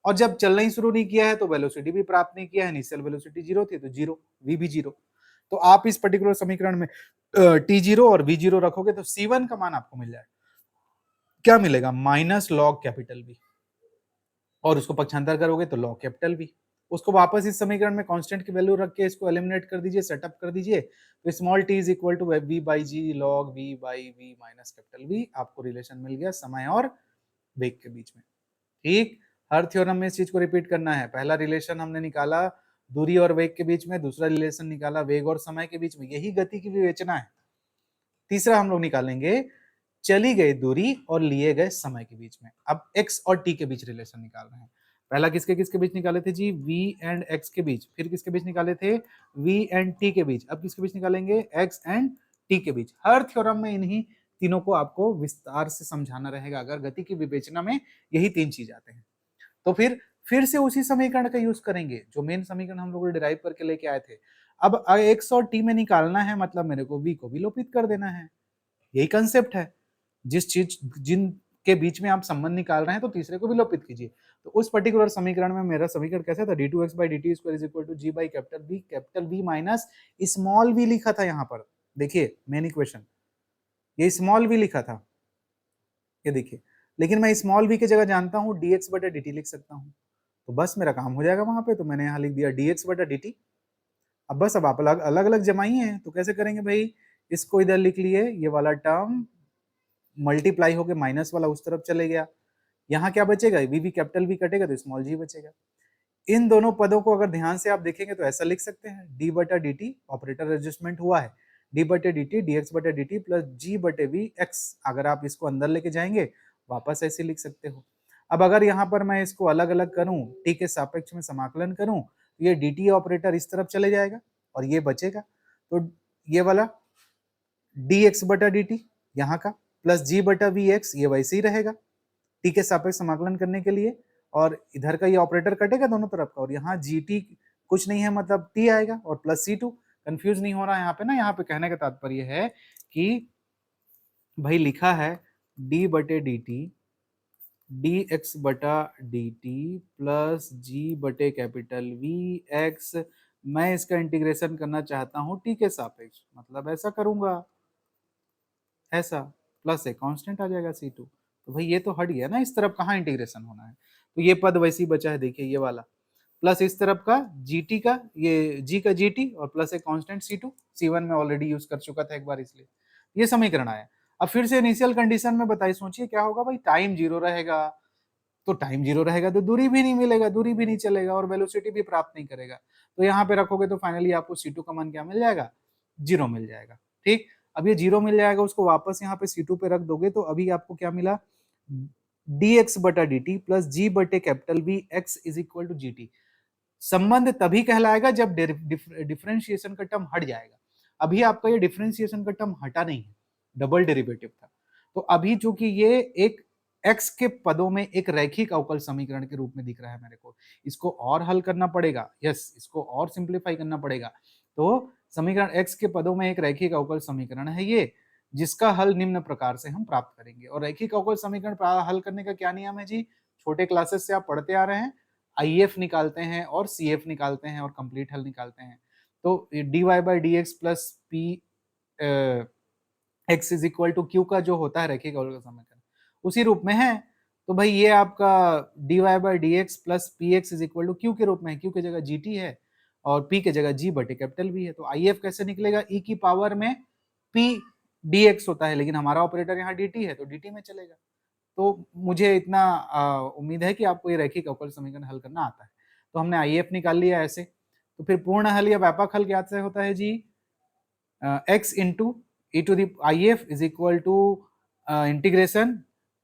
और जब चलना ही शुरू नहीं किया है तो वेलोसिटी भी प्राप्त नहीं किया है, इनिशियल वेलोसिटी जीरो थी तो जीरो, वी भी जीरो। तो आप इस पर्टिकुलर समीकरण में टी जीरो और वी जीरो रखोगे तो सी वन का मान आपको मिल जाएगा, क्या मिलेगा, माइनस लॉग कैपिटल वी, और उसको पक्षांतर करोगे तो लॉग कैपिटल वी। उसको वापस इस समीकरण में कांस्टेंट की वैल्यू रख के इसको एलिमिनेट कर दीजिए, सेटअप कर दीजिए, तो small T is equal to V by G log V by V minus capital V, आपको रिलेशन मिल गया समय और वेग के बीच में, ठीक। हर थ्योरम में इस चीज को रिपीट करना है। पहला रिलेशन हमने निकाला दूरी और वेग के बीच में, दूसरा रिलेशन निकाला वेग और समय के बीच में, यही गति की विवेचना है। तीसरा हम लोग निकालेंगे चली गई दूरी और लिए गए समय के बीच में। अब x और t के बीच रिलेशन निकाल रहे हैं। पहला किसके किसके बीच निकाले थे जी, v एंड x के बीच, फिर किसके बीच निकाले थे, v एंड t के बीच, अब किसके बीच निकालेंगे, x एंड t के बीच। हर थ्योरम में इन्हीं तीनों को आपको विस्तार से समझाना रहेगा, अगर गति की विवेचना में यही तीन चीज आते हैं। तो फिर से उसी समीकरण का यूज करेंगे जो मेन समीकरण हम लोग डिराइव करके लेके आए थे। अब x और t में निकालना है, मतलब मेरे को v को विलोपित कर देना है, यही कंसेप्ट है। जिस चीज जिन के बीच में आप संबंध निकाल रहे हैं तो तीसरे को विलोपित कीजिए। तो उस पर्टिकुलर समीकरण में मेरा समीकरण कैसा था, D two X by D T square is equal to G by capital V minus small V लिखा था यहाँ पर, देखिए मेन इक्वेशन ये स्मॉल वी लिखा था, ये देखिए, लेकिन मैं स्मॉल वी की जगह जानता हूँ डी एक्स बटा डी टी लिख सकता हूँ, तो बस मेरा काम हो जाएगा वहां पे। तो मैंने यहाँ लिख दिया डी एक्स बटा डी टी। अब बस अब आप अलग अलग जमाइए हैं, तो कैसे करेंगे भाई, इसको इधर लिख लिए, ये वाला टर्म मल्टीप्लाई होके माइनस वाला उस तरफ चले गया, यहाँ क्या बचेगा, वी वी कैपिटल वी कटेगा तो स्मॉल जी बचेगा। इन दोनों पदों को अगर ध्यान से आप देखेंगे तो ऐसा लिख सकते हैं, डी बटा डी टी ऑपरेटर एडजस्टमेंट हुआ है, डी बटे डी टी डी एक्स बटे डी टी प्लस जी बटे वी एक्स, अगर आप इसको अंदर लेके जाएंगे वापस ऐसे लिख सकते हो। अब अगर यहाँ पर मैं इसको अलग अलग करूं, टी के सापेक्ष में समाकलन करूं, तो ये डी टी ऑपरेटर इस तरफ चले जाएगा और ये बचेगा, तो ये वाला डी एक्स बटा डी टी यहाँ का प्लस जी बटा वी एक्स ये वैसे ही रहेगा टी के सापेक्ष समाकलन करने के लिए, और इधर का ये ऑपरेटर कटेगा दोनों तरफ का, और यहाँ जी टी कुछ नहीं है मतलब टी आएगा और प्लस सी टू। कंफ्यूज नहीं हो रहा है यहाँ पे ना, यहाँ पे कहने का तात्पर्य है कि भाई लिखा है डी बटे डी टी डी एक्स बटा डी टी प्लस जी बटे कैपिटल वी एक्स, मैं इसका इंटीग्रेशन करना चाहता हूँ टी के सापेक्ष, मतलब ऐसा करूंगा, ऐसा प्लस एक कांस्टेंट आ जाएगा सी टू, तो भाई ये तो हट गया ना, इस तरफ कहाँ इंटीग्रेशन होना है, तो ये पद वैसे ही बचा है, देखिए ये वाला प्लस इस तरफ का जीटी का, ये जी का जीटी और प्लस एक constant C two, C one में ऑलरेडी यूज कर चुका था एक बार इसलिए ये समीकरण आया। अब फिर से इनिशियल कंडीशन में बताइए, सोचिए क्या होगा भाई, टाइम जीरो रहेगा, तो टाइम जीरो रहेगा तो दूरी भी नहीं मिलेगा, दूरी भी नहीं चलेगा और वेलोसिटी भी प्राप्त नहीं करेगा, तो यहाँ पे रखोगे तो फाइनली आपको C2 का मान क्या मिल जाएगा, जीरो मिल जाएगा, ठीक। अब ये जीरो मिल जाएगा, उसको वापस यहाँ पे C2 पे रख दोगे तो अभी आपको क्या मिला, डी एक्स बटा डी टी प्लस जी बटे capital V X is equal to G T. संबंध तभी कहलाएगा जब डिफरेंशिएशन का टर्म हट जाएगा, अभी आपका ये डिफरेंशिएशन का टर्म हटा नहीं है, डबल डेरिवेटिव था, तो अभी चूंकि ये एक x के पदों में एक रैखिक अवकल समीकरण के रूप में दिख रहा है मेरे को, इसको और हल करना पड़ेगा, यस इसको और सिंप्लीफाई करना पड़ेगा, तो समीकरण x के पदों में एक रैखिक अवकल समीकरण है ये, जिसका हल निम्न प्रकार से हम प्राप्त करेंगे। और रैखिक अवकल समीकरण हल करने का क्या नियम है जी, छोटे क्लासेस से आप पढ़ते आ रहे हैं, IF निकालते हैं और CF निकालते हैं और कंप्लीट हल निकालते हैं, तो dy by D X plus P X is equal to Q का जो होता है रैखिक अवकल समीकरण उसी रूप में है, तो भाई ये आपका dy by D X plus P X is equal to Q के रूप में है, क्यू की जगह जी टी है और p के जगह g बटे कैपिटल v है, तो IF कैसे निकलेगा, e की पावर में p dx होता है, लेकिन हमारा ऑपरेटर यहाँ dt है तो dt में चलेगा, तो मुझे इतना उम्मीद है कि आपको ये रैखिक अवकल समीकरण हल करना आता है। तो हमने IF निकाल लिया ऐसे, तो फिर पूर्ण हल या व्यापक हल क्या से होता है जी, x into E to the I F is equal to integration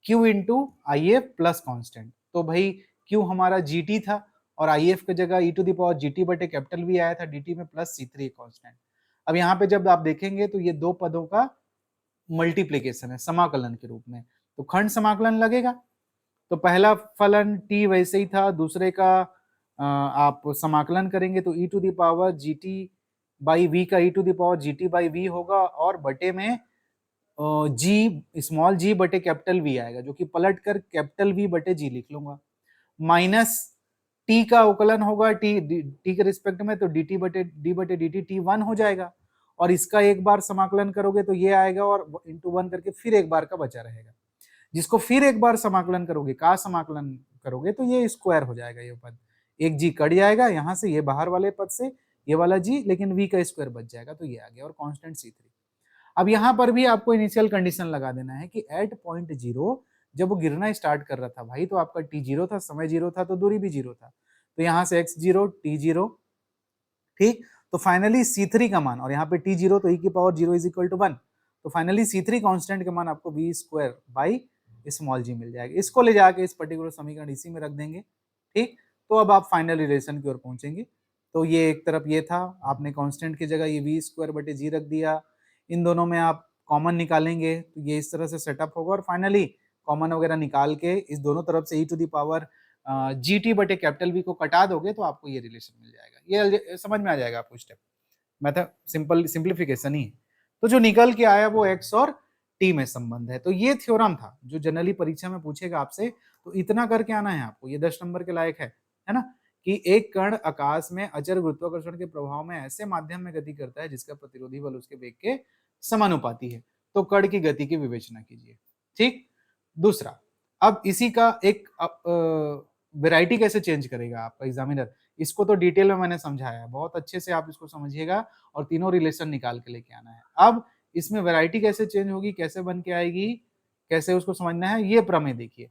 q into I F plus constant. तो भाई q हमारा gt था और आई एफ की जगह ई टू दी पावर gt बटे कैपिटल v आया था dt में प्लस c3 कॉन्स्टेंट। अब यहाँ पे जब आप देखेंगे तो ये दो पदों का मल्टीप्लीकेशन है समाकलन के रूप में, तो खंड समाकलन लगेगा। तो पहला फलन t वैसे ही था, दूसरे का आप समाकलन करेंगे तो e to the power gt by v का e to the power gt by v होगा और बटे में g स्मॉल g बटे कैपिटल v आएगा, जो कि पलट कर कैपिटल v बटे g लिख लूंगा, माइनस t का अवकलन होगा t के रिस्पेक्ट में, तो dt बटे d बटे dt t1 हो जाएगा और इसका एक बार समाकलन करोगे तो ये आएगा और इंटू 1 करके फिर एक बार का बचा रहेगा, जिसको फिर एक बार समाकलन करोगे का समाकलन करोगे तो ये स्क्वायर हो जाएगा, ये पद एक जी कट जाएगा यहाँ से, ये बाहर वाले पद से ये वाला जी, लेकिन v का स्क्वायर बच जाएगा, तो ये आ गया और कांस्टेंट c3। अब यहाँ पर भी आपको इनिशियल कंडीशन लगा देना है कि एट पॉइंट 0 जब वो गिरना स्टार्ट कर रहा था भाई, तो आपका t 0 था, समय 0 था, तो दूरी भी 0 था, तो यहाँ से x 0 t 0, ठीक। तो फाइनली c3 का मान, और यहाँ पे t 0 तो e की पावर 0 इज इक्वल टू 1, तो फाइनली c3 कांस्टेंट का मान आपको v square by small g मिल जाएगा। इसको ले जाके इस पर्टिकुलर समीकरण इसी में रख देंगे, ठीक। तो अब आप फाइनल रिलेशन की ओर पहुंचेंगे। तो ये एक तरफ ये था, आपने कांस्टेंट की जगह ये v स्क्वायर बटे g रख दिया, इन दोनों में आप कॉमन निकालेंगे तो ये इस तरह से सेटअप होगा और फाइनली कॉमन वगैरह निकाल के इस दोनों तरफ से e to the power gt बटे कैपिटल v को कटा दोगे तो आपको ये रिलेशन मिल जाएगा। ये समझ में आ जाएगा आपको स्टेप, मेथड सिंपल सिंप्लीफिकेशन ही है। तो जो निकल के आया वो x और t में संबंध है। तो ये थ्योरम था जो जनरली परीक्षा में पूछेगा आपसे, तो इतना करके आना है आपको, ये 10 नंबर के लायक है ना, कि एक कण आकाश में अचर गुरुत्वाकर्षण के प्रभाव में ऐसे माध्यम में गति करता है जिसका प्रतिरोधी बल उसके वेग के समानुपाती है, तो कण की गति की विवेचना कीजिए, ठीक। दूसरा, अब इसी का एक वैरायटी कैसे चेंज करेगा आपका एग्जामिनर, इसको तो डिटेल में मैंने समझाया, बहुत अच्छे से आप इसको समझिएगा और तीनों रिलेशन निकाल के लेके आना है। अब इसमें वैरायटी कैसे चेंज होगी, कैसे बन के आएगी, कैसे उसको समझना है, ये प्रमेय देखिए।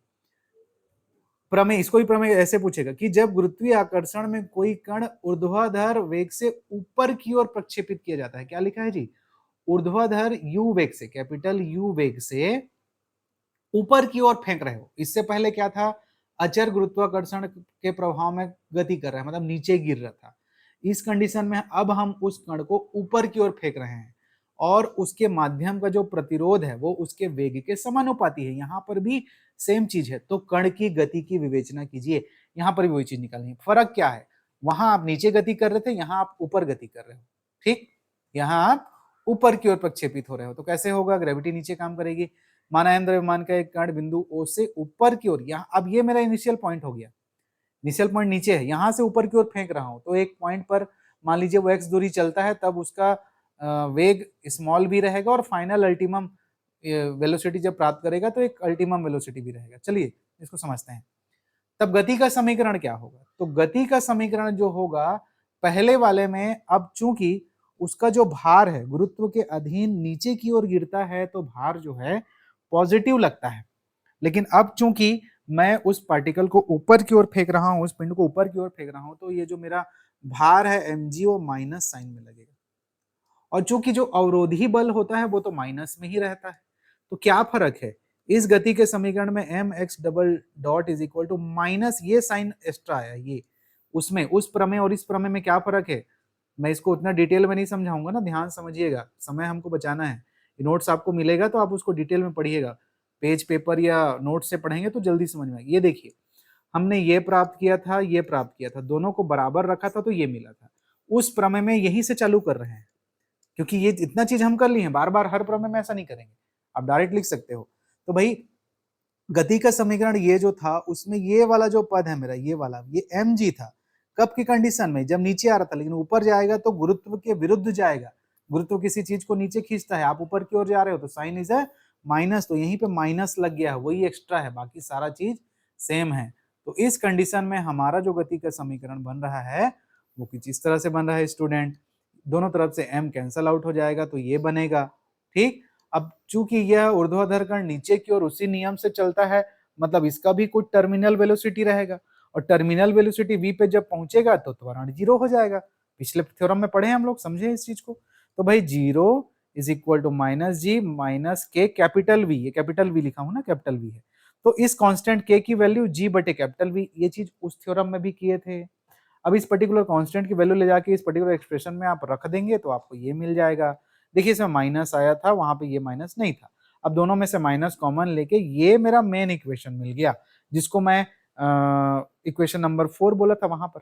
प्रमेय, इसको ही प्रमेय ऐसे पूछेगा कि जब गुरुत्वीय आकर्षण में कोई कण ऊर्ध्वाधर वेग से ऊपर की ओर प्रक्षेपित किया जाता है, क्या लिखा है जी, ऊर्ध्वाधर u वेग से, कैपिटल U वेग से ऊपर की ओर फेंक रहे हो। इससे पहले क्या था, अचर गुरुत्वाकर्षण के प्रभाव में गति कर रहा है, मतलब नीचे गिर रहा था। इस कंडीशन में अब हम उस कण को ऊपर की ओर फेंक रहे हैं और उसके माध्यम का जो प्रतिरोध है वो उसके वेग के समानुपाती है। यहाँ पर भी सेम चीज है, तो कण की गति की विवेचना कीजिए, यहाँ पर भी वही चीज निकालनी है। फर्क क्या है, वहां आप नीचे गति कर रहे थे, यहाँ आप ऊपर गति कर रहे हो, ठीक। यहाँ आप ऊपर की ओर प्रक्षेपित हो रहे हो, तो कैसे होगा, ग्रेविटी नीचे काम करेगी। माना द्रव्यमान का एक कण बिंदु O से ऊपर की ओर, यहाँ अब ये मेरा इनिशियल पॉइंट हो गया, इनिशियल पॉइंट नीचे है, यहाँ से ऊपर की ओर फेंक रहा हूं, तो एक पॉइंट पर मान लीजिए वो x दूरी चलता है, तब उसका वेग स्मॉल भी रहेगा और फाइनल अल्टीमम वेलोसिटी जब प्राप्त करेगा तो एक अल्टीमम वेलोसिटी भी रहेगा। चलिए इसको समझते हैं। तब गति का समीकरण क्या होगा, तो गति का समीकरण जो होगा पहले वाले में, अब चूंकि उसका जो भार है गुरुत्व के अधीन नीचे की ओर गिरता है तो भार जो है पॉजिटिव लगता है, लेकिन अब चूंकि मैं उस पार्टिकल को ऊपर की ओर फेंक रहा हूं, उस पिंड को ऊपर की ओर फेंक रहा हूं, तो ये जो मेरा भार है mg वो माइनस साइन में लगेगा, और चूंकि जो अवरोधी बल होता है वो तो माइनस में ही रहता है। तो क्या फर्क है, इस गति के समीकरण में M X double dot is equal to minus ये साइन एक्स्ट्रा आया, ये उसमें उस प्रमेय और इस प्रमेय में क्या फर्क है, मैं इसको उतना डिटेल में नहीं समझाऊंगा ना, ध्यान समझिएगा, समय हमको बचाना है। नोट्स आपको मिलेगा तो आप उसको डिटेल में पढ़िएगा, पेज पेपर या नोट से पढ़ेंगे तो जल्दी समझ में आएगी। ये देखिए, हमने ये प्राप्त किया था, ये प्राप्त किया था, दोनों को बराबर रखा था तो ये मिला था। उस प्रमेय में यहीं से चालू कर रहे हैं, क्योंकि ये इतना चीज हम कर ली है, बार बार हर प्रमेय में ऐसा नहीं करेंगे, आप डायरेक्ट लिख सकते हो। तो भाई गति का समीकरण ये जो था उसमें ये वाला जो पद है मेरा, ये वाला, ये mg था, कब की कंडीशन में, जब नीचे आ रहा था, लेकिन ऊपर जाएगा तो गुरुत्व के विरुद्ध जाएगा, गुरुत्व किसी चीज को नीचे खींचता है, आप ऊपर की ओर जा रहे हो तो साइन इज है माइनस, तो यहीं पे माइनस लग गया है, वही एक्स्ट्रा है, बाकी सारा चीज सेम है। तो इस कंडीशन में हमारा जो गति का समीकरण बन रहा है वो कुछ इस तरह से बन रहा है स्टूडेंट, दोनों तरफ से m कैंसल आउट हो जाएगा तो ये बनेगा, ठीक। अब चूंकि यह ऊर्ध्वाधर कण नीचे की ओर उसी नियम से चलता है, मतलब इसका भी कुछ टर्मिनल वेलोसिटी रहेगा, और टर्मिनल वेलोसिटी v पे जब पहुंचेगा तो त्वरण 0 हो जाएगा, पिछले थ्योरम में पढ़े हैं हम लोग, समझे इस चीज को। तो भाई 0 is equal to minus G minus K capital V, ये कैपिटल वी लिखा हूं ना, कैपिटल वी है। तो इस कांस्टेंट के की वैल्यू जी बटे कैपिटल वी, ये चीज उस थ्योरम में भी किए थे। अब इस पर्टिकुलर कांस्टेंट की वैल्यू ले जाके इस पर्टिकुलर एक्सप्रेशन में आप रख देंगे तो आपको ये मिल जाएगा। देखिए इसमें माइनस आया था, वहां पे ये माइनस नहीं था। अब दोनों में से माइनस कॉमन लेके ये मेरा मेन इक्वेशन मिल गया, जिसको मैं इक्वेशन नंबर 4 बोला था वहां पर।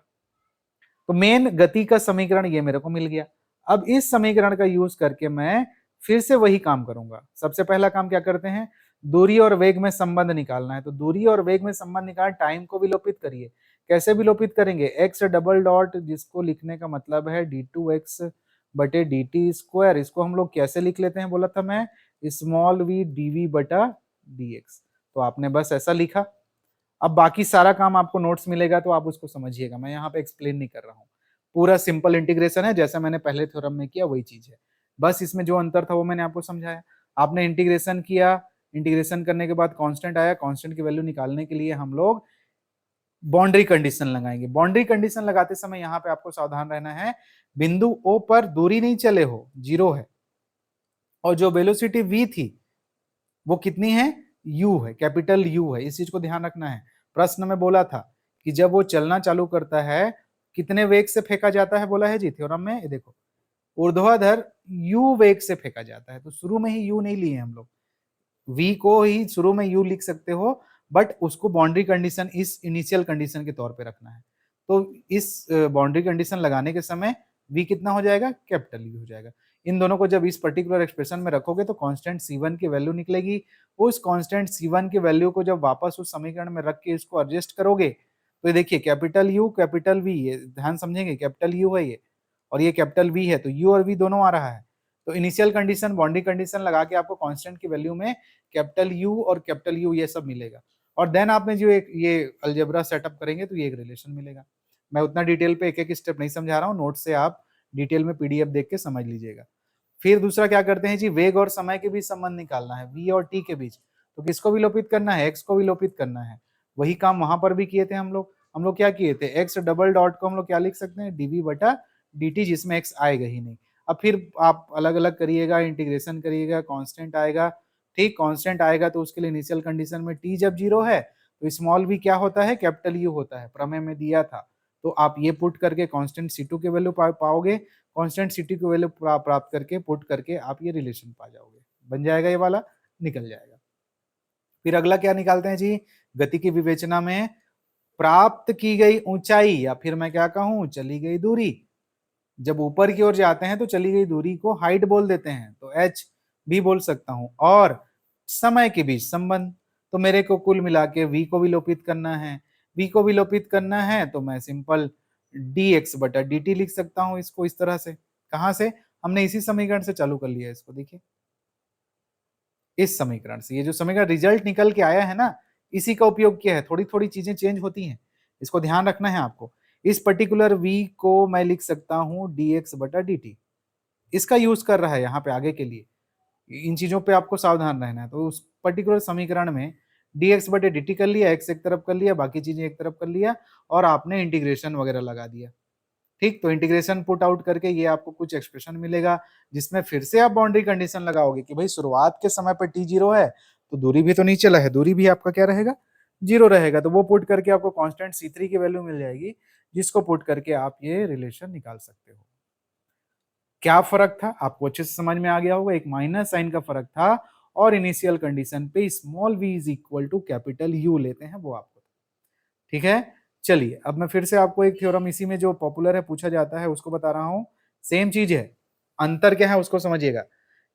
तो मेन गति का समीकरण ये मेरे को मिल गया। अब इस समीकरण का यूज करके मैं फिर से वही काम करूंगा। सबसे पहला काम क्या करते हैं, दूरी और वेग में संबंध निकालना है। तो दूरी और वेग में संबंध निकाल, टाइम को विलोपित करिए। कैसे विलोपित करेंगे, एक्स डबल डॉट, जिसको लिखने का मतलब है d2x बटे dt स्क्वायर, इसको हम लोग कैसे लिख लेते हैं बोला था मैं, स्मॉल v dv बटा dx। तो आपने बस ऐसा लिखा। अब बाकी सारा काम आपको नोट्स मिलेगा तो आप उसको समझिएगा, मैं यहाँ पे एक्सप्लेन नहीं कर रहा हूँ। पूरा सिंपल इंटीग्रेशन है, जैसा मैंने पहले थ्योरम में किया वही चीज है। बस इसमें जो अंतर था वो मैंने आपको समझाया। आपने इंटीग्रेशन किया, इंटीग्रेशन करने के बाद कांस्टेंट आया, कांस्टेंट की वैल्यू निकालने के लिए हम लोग बाउंड्री कंडीशन लगाएंगे। बाउंड्री कंडीशन लगाते समय यहाँ पे आपको सावधान रहना है, बिंदु ओ पर दूरी नहीं चले हो, 0 है, और जो वेलोसिटी v थी वो कितनी है, u है, कैपिटल u है। इस चीज को ध्यान रखना है। प्रश्न में बोला था कि जब वो चलना चालू करता है कितने वेग से फेंका जाता है, बोला है जी थ्योरम में, ये देखो ऊर्ध्वाधर u वेग से फेंका जाता है। तो शुरू में ही u नहीं लिए हम लोग, v को ही शुरू में u लिख सकते हो, बट उसको बाउंड्री कंडीशन इस इनिशियल कंडीशन के तौर पे रखना है। तो इस बाउंड्री कंडीशन लगाने के समय v कितना हो जाएगा, कैपिटल u हो जाएगा। इन दोनों को जब इस पर्टिकुलर एक्सप्रेशन में रखोगे तो कांस्टेंट c1 की वैल्यू निकलेगी। उस कांस्टेंट c1 की वैल्यू को जब वापस उस समीकरण में रख के इसको एडजस्ट करोगे तो ये देखिए कैपिटल u कैपिटल v, ये ध्यान समझेंगे, कैपिटल u है ये और ये कैपिटल v है, तो u और v दोनों आ रहा है। तो इनिशियल कंडीशन बाउंड्री कंडीशन लगा के आपको कांस्टेंट की वैल्यू में कैपिटल U और कैपिटल U ये सब मिलेगा। और देन आपने जो एक ये अलजेब्रा सेटअप करेंगे तो ये एक रिलेशन मिलेगा। मैं उतना डिटेल पे एक एक स्टेप नहीं समझा रहा हूँ, नोट से आप डिटेल में पीडीएफ देख के समझ लीजिएगा। फिर दूसरा क्या करते हैं जी, वेग और समय के बीच संबंध निकालना है, v और t के बीच। तो किसको विलोपित करना है, x को विलोपित करना है। वही काम वहां पर भी किए थे हम लोग। हम लोग क्या किए थे, x डबल डॉट को हम लोग क्या लिख सकते हैं, dv बटा dt, जिसमें x आएगा ही नहीं। अब फिर आप अलग अलग करिएगा, इंटीग्रेशन करिएगा, कांस्टेंट आएगा। ठीक, कांस्टेंट आएगा तो उसके लिए इनिशियल कंडीशन में t जब 0 है तो स्मॉल v क्या होता है, कैपिटल U होता है, प्रमेय में दिया था। तो आप ये पुट करके कांस्टेंट c2 की वैल्यू पाओगे, कांस्टेंट c2 की वैल्यू प्राप्त करके पुट करके आप ये रिलेशन पा जाओगे, बन जाएगा ये वाला, निकल जाएगा। फिर अगला क्या निकालते हैं जी, गति की विवेचना में प्राप्त की गई ऊंचाई, या फिर मैं क्या कहूं, चली गई दूरी। जब ऊपर की ओर जाते हैं तो चली गई दूरी को हाइट बोल देते हैं, तो h भी बोल सकता हूं। और समय के बीच संबंध, तो मेरे को कुल मिला के v को विलोपित करना है। v को विलोपित करना है तो मैं सिंपल dx बटा dt लिख सकता हूं इसको इस तरह से। कहां से, हमने इसी समीकरण से चालू कर लिया इसको, देखिए इस समीकरण से, ये जो समीकरण रिजल्ट निकल के आया है ना, इसी का उपयोग किया है। थोड़ी थोड़ी चीजें चेंज होती हैं, इसको ध्यान रखना है आपको। इस पर्टिकुलर v को मैं लिख सकता हूं dx बटा dt, इसका यूज कर रहा है यहाँ पे आगे के लिए। इन चीजों पे आपको सावधान रहना है। तो उस पर्टिकुलर समीकरण में dx बटे dt कर लिया, x एक तरफ कर लिया, बाकी चीजें एक तरफ कर लिया, और आपने इंटीग्रेशन वगैरह लगा दिया। ठीक, तो इंटीग्रेशन पुट आउट करके ये आपको कुछ एक्सप्रेशन मिलेगा, जिसमें फिर से आप बाउंड्री कंडीशन लगाओगे कि भाई शुरुआत के समय पर t0 है तो दूरी भी तो नीचे है, दूरी भी आपका क्या रहेगा, 0 रहेगा। तो वो पुट करके आपको कांस्टेंट c3 की वैल्यू मिल जाएगी, जिसको पुट करके आप ये रिलेशन निकाल सकते हो। क्या फर्क था आपको अच्छे से समझ में आ गया होगा, एक माइनस साइन का फर्क था, और इनिशियल कंडीशन पे small v is equal to capital U लेते हैं वो आपको। ठीक है, चलिए अब मैं फिर से आपको एक थ्योरम इसी में जो पॉपुलर है पूछा जाता है उसको बता रहा हूं। सेम चीज है, अंतर क्या है उसको समझिएगा।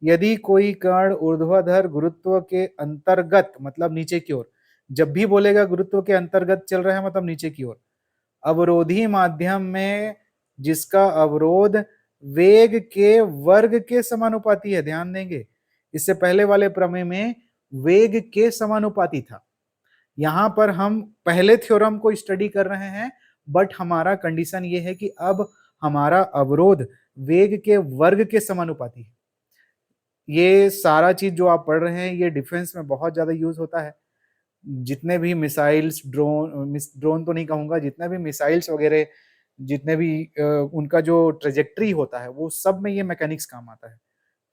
यदि कोई कण ऊर्ध्वाधर गुरुत्व के अंतर्गत, मतलब नीचे की ओर, जब भी बोलेगा गुरुत्व के अंतर्गत चल रहा है मतलब नीचे की ओर, अवरोधी माध्यम में जिसका अवरोध वेग के वर्ग के समानुपाती है, ध्यान देंगे इससे पहले वाले प्रमेय में वेग के समानुपाती था। यहां पर हम पहले थ्योरम को स्टडी कर रहे हैं, बट हमारा कंडीशन ये है कि अब हमारा अवरोध वेग के वर्ग के समानुपाती है। ये सारा चीज जो आप पढ़ रहे हैं ये डिफेंस में बहुत ज्यादा यूज होता है। जितने भी मिसाइल्स, ड्रोन तो नहीं कहूंगा, जितने भी मिसाइल्स वगैरह जितने भी उनका जो ट्रेजेक्ट्री होता है वो सब में ये मैकेनिक्स काम आता है।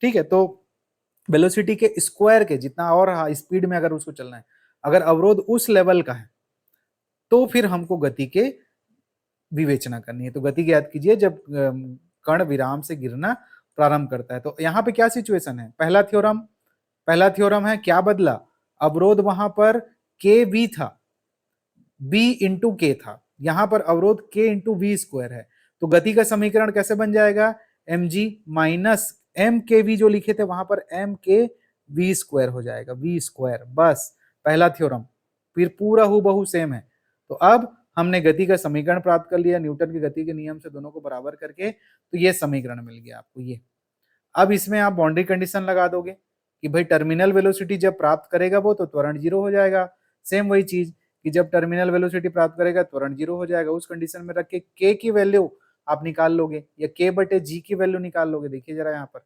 ठीक है, तो वेलोसिटी के स्क्वायर के जितना और स्पीड में अगर उसको चलना है, अगर अवरोध उस लेवल का है तो फिर हमको गति के विवेचना करनी है। तो गति की याद कीजिए जब कण विराम से गिरना प्रारंभ करता है। तो यहाँ पे क्या सिचुएशन है, पहला थ्योरम है, क्या बदला, अवरोध वहां पर के वी था, बी इंटू के था, यहां पर अवरोध के इंटू वी स्क्वायर है। तो गति का समीकरण कैसे बन जाएगा, एम जी माइनस एम के वी जो लिखे थे वहां पर एम के वी स्क्वायर हो जाएगा, वी स्क्वायर, बस पहला थ्योरम। फिर पूरा हूबहू सेम है। तो अब हमने गति का समीकरण प्राप्त कर लिया न्यूटन की गति के नियम से दोनों को बराबर करके, तो ये समीकरण मिल गया आपको ये। अब इसमें आप बाउंड्री कंडीशन लगा दोगे कि भाई टर्मिनल वेलोसिटी जब प्राप्त करेगा वो तो त्वरण जीरो हो जाएगा। सेम वही चीज कि जब टर्मिनल वेलोसिटी प्राप्त करेगा त्वरण जीरो हो जाएगा। उस कंडीशन में रख के के की वैल्यू आप निकाल लोगे या के बटे जी की वैल्यू निकाल लोगे। देखिए जरा यहाँ पर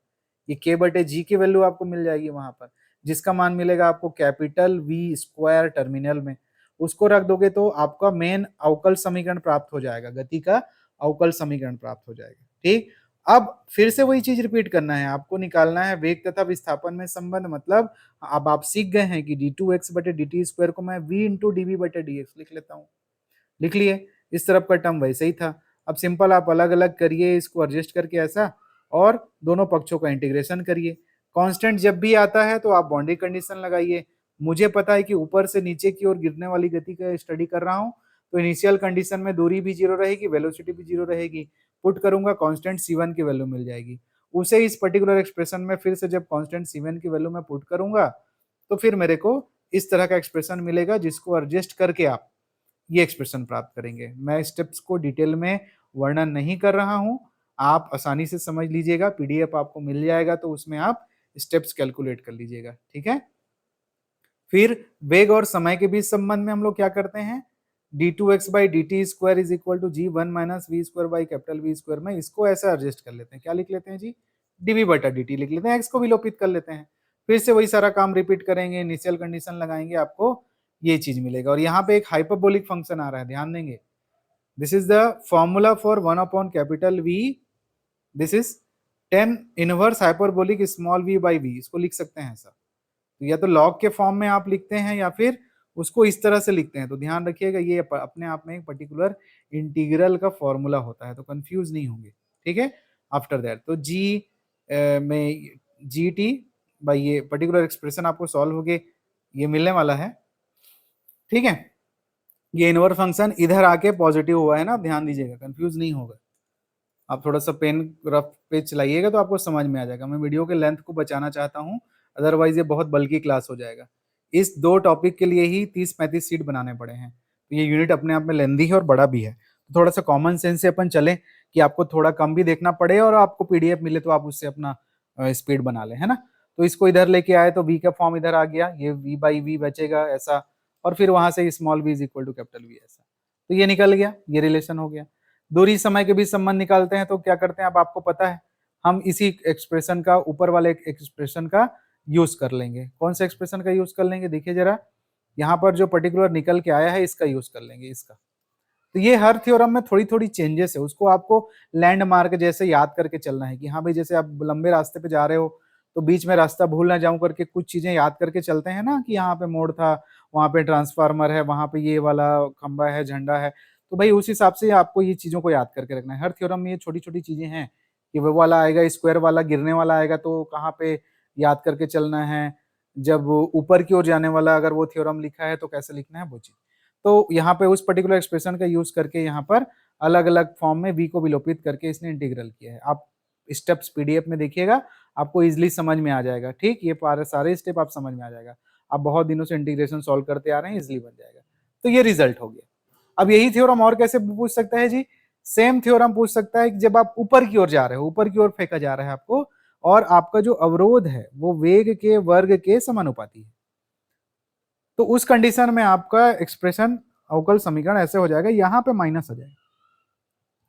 ये के बटे जी की वैल्यू आपको मिल जाएगी वहां पर, जिसका मान मिलेगा आपको कैपिटल वी स्क्वायर टर्मिनल में। उसको रख दोगे तो आपका मेन अवकल समीकरण प्राप्त हो जाएगा, गति का अवकल समीकरण प्राप्त हो जाएगा। ठीक, अब फिर से वही चीज रिपीट करना है, आपको निकालना है वेग तथा विस्थापन में संबंध। मतलब अब आप सीख गए हैं कि d2x बटे dt स्क्वायर को मैं v इंटू dv बटे dx लिख लेता हूँ। लिख लिए, इस तरफ का टर्म वैसे ही था। अब सिंपल आप अलग अलग करिए, इसको एडजस्ट करके ऐसा, और दोनों पक्षों का इंटीग्रेशन करिए। कांस्टेंट जब भी आता है तो आप बाउंड्री कंडीशन लगाइए। मुझे पता है कि ऊपर से नीचे की ओर गिरने वाली गति का स्टडी कर रहा हूँ, तो इनिशियल कंडीशन में दूरी भी जीरो रहेगी, वेलोसिटी भी जीरो रहेगी। पुट करूंगा, कांस्टेंट c1 की वैल्यू मिल जाएगी। उसे इस पर्टिकुलर एक्सप्रेशन में फिर से जब कांस्टेंट c1 की वैल्यू में पुट करूंगा तो फिर मेरे को इस तरह का एक्सप्रेशन मिलेगा, जिसको एडजस्ट करके आप ये एक्सप्रेशन प्राप्त करेंगे। मैं स्टेप्स को डिटेल में वर्णन नहीं कर रहा हूं, आप आसानी से समझ लीजिएगा, पीडीएफ आपको मिल जाएगा तो उसमें आप स्टेप्स कैलकुलेट कर लीजिएगा। ठीक है, फिर वेग और समय के बीच संबंध में हम लोग क्या करते हैं, d2x by D T square is equal to G one minus V square by capital V square में इसको ऐसा एडजस्ट कर लेते हैं। क्या लिख लेते हैं जी, dv बटा dt लिख लेते हैं, x को विलोपित कर लेते हैं। फिर से वही सारा काम रिपीट करेंगे, इनिशियल कंडीशन लगाएंगे, आपको ये चीज मिलेगा। और यहाँ पे एक हाइपरबोलिक फंक्शन आ रहा है, ध्यान देंगे। This is the formula for 1 upon capital V, this is 10 inverse hyperbolic small v by v, इसको लिख सकते हैं ऐसा। तो या तो लॉग के फॉर्म में आप लिखते हैं या फिर उसको इस तरह से लिखते हैं। तो ध्यान रखिएगा ये अपने आप में एक पर्टिकुलर इंटीग्रल का फॉर्मूला होता है, तो कंफ्यूज नहीं होंगे। ठीक है, आफ्टर दैट तो जी में जी टी बाई ये पर्टिकुलर एक्सप्रेशन आपको सॉल्व हो के ये मिलने वाला है। ठीक है, ये इनवर्स फंक्शन इधर आके पॉजिटिव हुआ है ना, ध्यान दीजिएगा, कंफ्यूज नहीं होगा। आप थोड़ा सा पेन रफ पे चलाइएगा तो आपको समझ में आ जाएगा। मैं वीडियो के लेंथ को बचाना चाहता हूँ, अदरवाइज ये बहुत बल्कि क्लास हो जाएगा। इस दो टॉपिक के लिए ही 30-35 सीट बनाने पड़े हैं, तो ये यूनिट अपने आप में लेंदी है और बड़ा भी है। तो थोड़ा सा कॉमन सेंस से अपन चलें कि आपको थोड़ा कम भी देखना पड़े और आपको पीडीएफ मिले तो आप उससे अपना स्पीड बना लें, है ना। तो इसको इधर लेके आए तो v का फॉर्म इधर आ गया, ये v बाई वी बचेगा ऐसा, और फिर वहां से small v is equal to capital V ऐसा। तो ये निकल गया, ये रिलेशन हो गया। दूरी समय के बीच संबंध निकालते हैं तो क्या करते हैं, अब आपको पता है, हम इसी एक्सप्रेशन का, ऊपर वाले एक्सप्रेशन का यूज कर लेंगे। कौन सा एक्सप्रेशन का यूज कर लेंगे, देखिए जरा, यहाँ पर जो पर्टिकुलर निकल के आया है इसका यूज कर लेंगे, इसका। तो ये हर थ्योरम में थोड़ी थोड़ी चेंजेस है, उसको आपको लैंडमार्क जैसे याद करके चलना है कि हाँ भाई, जैसे आप लंबे रास्ते पे जा रहे हो तो बीच में रास्ता भूल ना जाऊं करके कुछ चीजें याद करके चलते हैं ना, कि यहाँ पे मोड़ था, वहां पे ट्रांसफार्मर है, वहां पे ये वाला खंबा है, झंडा है। तो भाई उस हिसाब से आपको ये चीजों को याद करके रखना है। हर थ्योरम में ये छोटी छोटी चीजें हैं कि वो वाला आएगा, स्क्वायर वाला गिरने वाला आएगा तो कहाँ पे याद करके चलना है, जब ऊपर की ओर जाने वाला अगर वो थ्योरम लिखा है तो कैसे लिखना है वो चीज। तो यहाँ पे उस पर्टिकुलर एक्सप्रेशन का यूज करके यहाँ पर अलग अलग फॉर्म में v को विलोपित करके इसने इंटीग्रल किया है। आप स्टेप्स पीडीएफ में देखिएगा, आपको इजिली समझ में आ जाएगा। ठीक, ये सारे स्टेप आप समझ में आ जाएगा। आप बहुत दिनों से इंटीग्रेशन सॉल्व करते आ रहे हैं, इजिली बन जाएगा। तो ये रिजल्ट हो गया। अब यही थ्योरम और कैसे पूछ सकता है जी, सेम थ्योरम पूछ सकता है कि जब आप ऊपर की ओर जा रहे हो, ऊपर की ओर फेंका जा रहा है आपको, और आपका जो अवरोध है वो वेग के वर्ग के समानुपाती है, तो उस कंडीशन में आपका एक्सप्रेशन अवकल समीकरण ऐसे हो जाएगा, यहां पे माइनस आ जाएगा,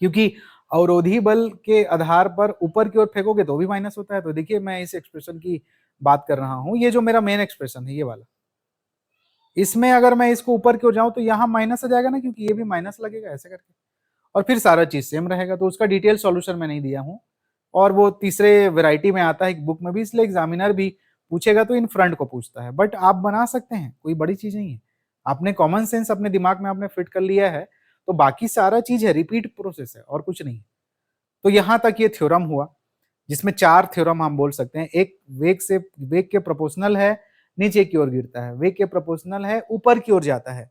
क्योंकि अवरोधी बल के आधार पर ऊपर की ओर फेंकोगे तो भी माइनस होता है। तो देखिए मैं इस एक्सप्रेशन की बात कर रहा हूं, ये जो मेरा मेन एक्सप्रेशन है ये वाला, इसमें अगर मैं इसको ऊपर की ओर जाऊं तो यहां माइनस आ जाएगा ना, क्योंकि ये भी माइनस लगेगा ऐसे करके। और फिर सारा चीज सेम रहेगा। तो उसका डिटेल सॉल्यूशन मैं नहीं दिया हूँ, और वो तीसरे वैरायटी में आता है एक बुक में भी, इसलिए एग्जामिनर भी पूछेगा तो इन फ्रंट को पूछता है, बट आप बना सकते हैं, कोई बड़ी चीज नहीं है। आपने कॉमन सेंस अपने दिमाग में आपने फिट कर लिया है, तो बाकी सारा चीज है, रिपीट प्रोसेस है और कुछ नहीं। तो यहां तक ये थ्योरम हुआ, जिसमें 4 थ्योरम हम बोल सकते हैं। एक, वेग के प्रोपोर्शनल है, नीचे की ओर गिरता है। वेग के प्रोपोर्शनल है, ऊपर की ओर जाता है।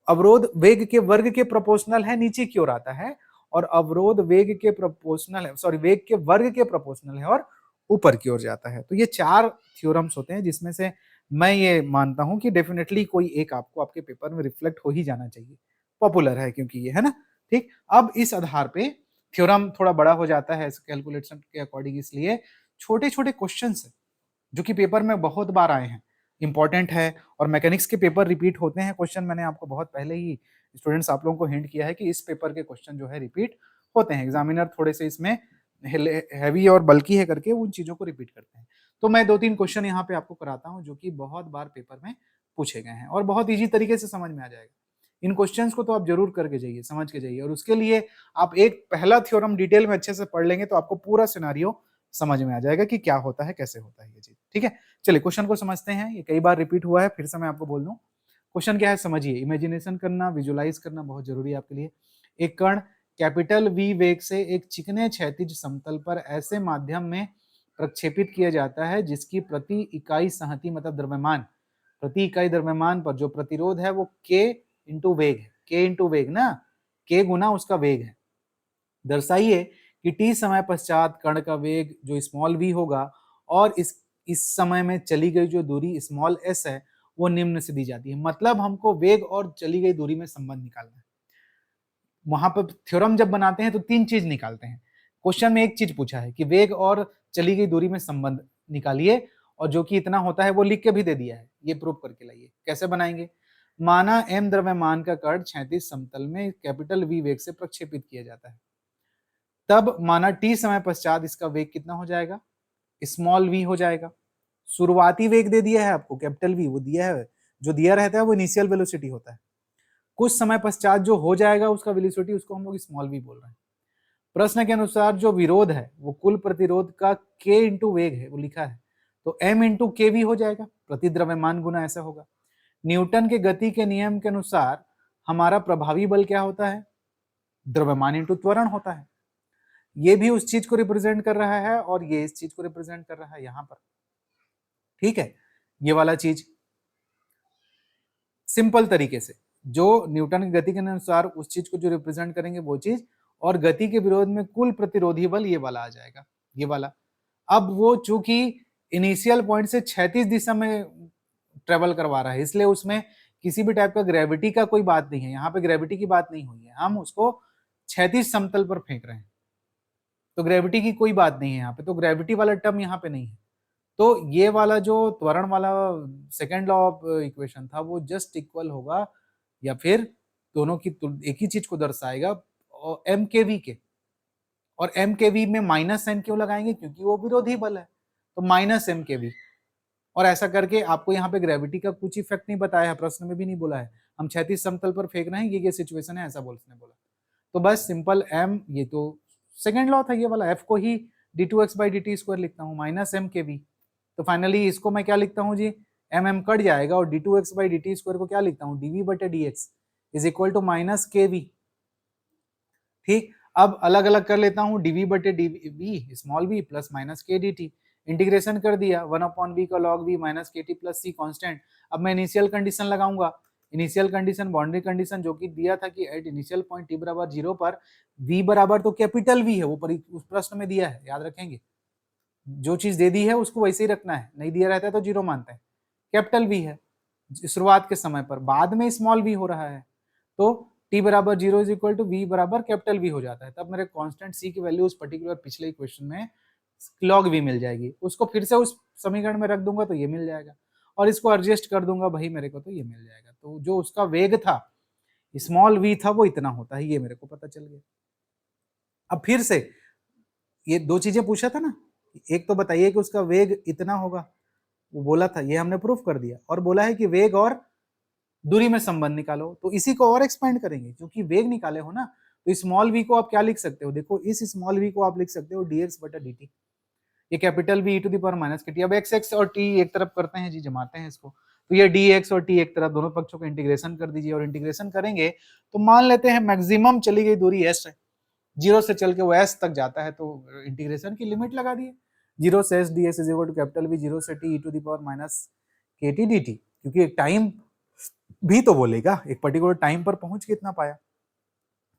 अवरोध वेग के वर्ग के प्रोपोर्शनल है, नीचे की ओर आता है। और अवरोध वेग के प्रोपोर्शनल है, सॉरी, वेग के वर्ग के प्रोपोर्शनल है और ऊपर की ओर जाता है। तो ये 4 थ्योरम्स होते हैं, जिसमें से मैं ये मानता हूं कि डेफिनेटली कोई एक आपको आपके पेपर में रिफ्लेक्ट हो ही जाना चाहिए। पॉपुलर है क्योंकि ये, है ना। ठीक, अब इस आधार पे थ्योरम थोड़ा बड़ा हो जाता है कैलकुलेशन के अकॉर्डिंग, इसलिए छोटे छोटे क्वेश्चन है जो कि पेपर में बहुत बार आए हैं, इंपॉर्टेंट है। और मैकेनिक्स के पेपर रिपीट होते हैं क्वेश्चन, मैंने आपको बहुत पहले ही स्टूडेंट्स आप लोगों को हिंट किया है कि इस पेपर के क्वेश्चन जो है रिपीट होते हैं। एग्जामिनर थोड़े से इसमें हैवी और बल्कि है करके उन चीजों को रिपीट करते हैं। तो मैं 2-3 क्वेश्चन यहाँ पे आपको कराता हूँ जो कि बहुत बार पेपर में पूछे गए हैं और बहुत ईजी तरीके से समझ में आ जाएगा। इन क्वेश्चंस को तो आप जरूर करके जाइए, समझ के जाइए, और उसके लिए आप एक पहला थ्योरम डिटेल में अच्छे से पढ़ लेंगे तो आपको पूरा सिनारियो समझ में आ जाएगा कि क्या होता है, कैसे होता है ये चीज। ठीक है, चलिए क्वेश्चन को समझते हैं। ये कई बार रिपीट हुआ है, फिर से मैं आपको बोल दूं। क्वेश्चन क्या है समझिए। इमेजिनेशन करना, विजुलाइज करना बहुत जरूरी है आपके लिए। एक कण कैपिटल वी वेग से एक चिकने क्षैतिज समतल पर ऐसे माध्यम में प्रक्षेपित किया जाता है जिसकी प्रति इकाई संहति मतलब द्रव्यमान, प्रति इकाई द्रव्यमान पर जो प्रतिरोध है वो k इंटू वेग है। k इंटू वेग ना, k गुना उसका वेग है। दर्शाइए कि t समय पश्चात कण का वेग जो स्मॉल v होगा और इस समय में चली गई जो दूरी स्मॉल s है वो निम्न से दी जाती है। मतलब हमको वेग और चली गई दूरी में संबंध निकालना है। वहां पर थ्योरम जब बनाते हैं तो 3 चीज निकालते हैं। क्वेश्चन में एक चीज पूछा है कि वेग और चली गई दूरी में संबंध निकालिए, और जो कि इतना होता है वो लिख के भी दे दिया है। ये प्रूव करके लाइए। कैसे बनाएंगे। माना m द्रव्यमान का कण क्षैतिज समतल में कैपिटल v वेग से प्रक्षेपित किया जाता है। तब माना t समय पश्चात इसका वेग कितना हो जाएगा, स्मॉल v हो जाएगा। शुरुआती वेग दे दिया है आपको, कैपिटल v वो दिया है, जो दिया रहता है वो इनिशियल वेलोसिटी होता है। कुछ समय पश्चात जो हो जाएगा उसका वेलोसिटी, उसको हम लोग स्मॉल v बोल रहे हैं। प्रश्न के अनुसार जो विरोध है वो कुल प्रतिरोध का k इंटू वेग है, वो लिखा है, तो m इंटू के वी हो जाएगा, प्रति द्रव्यमान गुना ऐसा होगा। न्यूटन के गति के नियम के अनुसार हमारा प्रभावी बल क्या होता है, द्रव्यमान इंटू त्वरण होता है। ये भी उस चीज को रिप्रेजेंट कर रहा है और ये इस चीज को रिप्रेजेंट कर रहा है यहाँ पर। ठीक है, ये वाला चीज सिंपल तरीके से जो न्यूटन की गति के अनुसार उस चीज को जो रिप्रेजेंट करेंगे वो चीज, और गति के विरोध में कुल प्रतिरोधी बल ये वाला आ जाएगा, ये वाला। अब वो चूंकि इनिशियल पॉइंट से क्षैतिज दिशा में ट्रेवल करवा रहा है, इसलिए उसमें किसी भी टाइप का ग्रेविटी का कोई बात नहीं है। यहाँ पे ग्रेविटी की बात नहीं हुई है, हम उसको क्षैतिज समतल पर फेंक रहे हैं, तो ग्रेविटी की कोई बात नहीं है यहाँ पे, तो ग्रेविटी वाला टर्म यहाँ पे नहीं है। तो ये वाला जो त्वरण वाला सेकेंड लॉ ऑफ इक्वेशन था वो जस्ट इक्वल होगा, या फिर दोनों की एक ही चीज को दर्शाएगा, एम के वी के। और एम के वी में माइनस साइन क्यों लगाएंगे, क्योंकि वो विरोधी बल है, तो माइनस एम के वी। और ऐसा करके आपको यहाँ पे ग्रेविटी का कुछ इफेक्ट नहीं बताया है, प्रश्न में भी नहीं बोला है, हम क्षैतिज समतल पर फेंक रहे हैं, ये सिचुएशन है, ऐसा बोलने बोला। तो बस सिंपल एम, ये तो सेकेंड लॉ था ये वाला, एफ को ही D two X by D T square लिखता हूँ माइनस एम के वी। तो फाइनली इसको मैं क्या लिखता हूँ जी, एम एम कट जाएगा और D two X by D T square को क्या लिखता हूँ, डी वी बटे D X is equal to minus K V. ठीक, अब अलग अलग कर लेता हूँ, डीवी बटे D V small V plus minus K D T. Integration कर दिया, 1/v का log v minus K T plus C constant. अब मैं इनिशियल कंडीशन लगाऊंगा, इनिशियल कंडीशन बाउंड्री कंडीशन जो कि दिया था कि एट इनिशियल पॉइंट t बराबर 0 पर v बराबर तो कैपिटल v है, वो उस प्रश्न में दिया है, याद रखेंगे। जो चीज दे दी है उसको वैसे ही रखना है, नहीं दिया रहता है तो 0 मानते हैं। कैपिटल v है शुरुआत के समय पर, बाद में स्मॉल v हो रहा है, तो t बराबर 0 इज इक्वल टू v बराबर कैपिटल v हो जाता है। तब मेरे कांस्टेंट c की वैल्यू उस पर्टिकुलर पिछले इक्वेशन में log v मिल जाएगी, उसको फिर से उस समीकरण में रख दूंगा तो ये मिल जाएगा, और इसको एडजस्ट कर दूंगा भाई मेरे को, तो ये मिल जाएगा। तो जो उसका वेग था स्मॉल v था वो इतना होता है, ये मेरे को पता चल गया। अब फिर से ये 2 चीजें पूछा था ना, एक तो बताइए कि उसका वेग इतना होगा, वो बोला था, ये हमने प्रूफ कर दिया, और बोला है कि वेग और दूरी में संबंध निकालो, तो इसी को और एक्सपेंड करेंगे, क्योंकि वेग निकाले हो ना, तो स्मॉल v को आप क्या लिख सकते हो, देखो इस स्मॉल v को आप लिख सकते हो dx बटा dt, ये capital V e to the power minus K T. अब x x और t एक तरफ करते हैं जी, जमाते हैं इसको, तो ये dx और t एक तरफ, दोनों पक्षों को इंटीग्रेशन कर दीजिए, और इंटीग्रेशन करेंगे तो मान लेते हैं मैक्सिमम चली गई दूरी s है, जीरो से चल के वो s तक जाता है, तो इंटीग्रेशन की लिमिट लगा दिए, जीरो से s ds is equal to capital V zero से t e to the power minus K T dt, क्योंकि एक टाइम भी तो बोलेगा, एक पर्टिकुलर टाइम पर पहुंच के इतना पाया।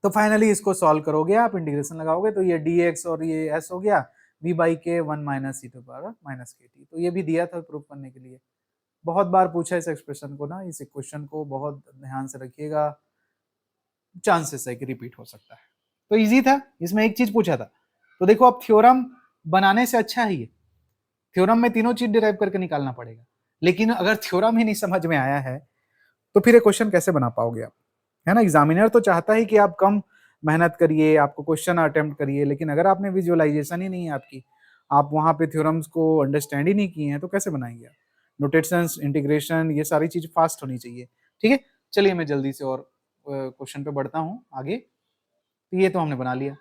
तो फाइनली इसको सॉल्व करोगे आप, इंटीग्रेशन लगाओगे तो ये dx और ये s हो गया v by K 1 minus E to power minus K T. तो ये भी दिया था प्रूफ करने के लिए, बहुत बार पूछा इस एक्सप्रेशन को ना, इस इक्वेशन को बहुत ध्यान से रखिएगा, चांसेस है कि रिपीट हो सकता है। तो इजी था, इसमें एक चीज पूछा था, तो देखो अब थ्योरम बनाने से अच्छा है ये, थ्योरम में तीनों चीज डिराइव करके निकालना पड़ेगा, लेकिन अगर थ्योरम ही नहीं समझ में आया है तो फिर ये क्वेश्चन कैसे बना पाओगे आप, है ना। एग्जामिनर तो चाहता है कि आप कम मेहनत करिए, आपको क्वेश्चन अटेम्प्ट करिए, लेकिन अगर आपने विजुअलाइजेशन ही नहीं है आपकी, आप वहां पे थ्योरम्स को अंडरस्टैंड ही नहीं किए हैं, तो कैसे बनाएंगे आप। नोटेशंस, इंटीग्रेशन, ये सारी चीज फास्ट होनी चाहिए, ठीक है। चलिए मैं जल्दी से और क्वेश्चन पे बढ़ता हूँ आगे। तो ये तो हमने बना लिया,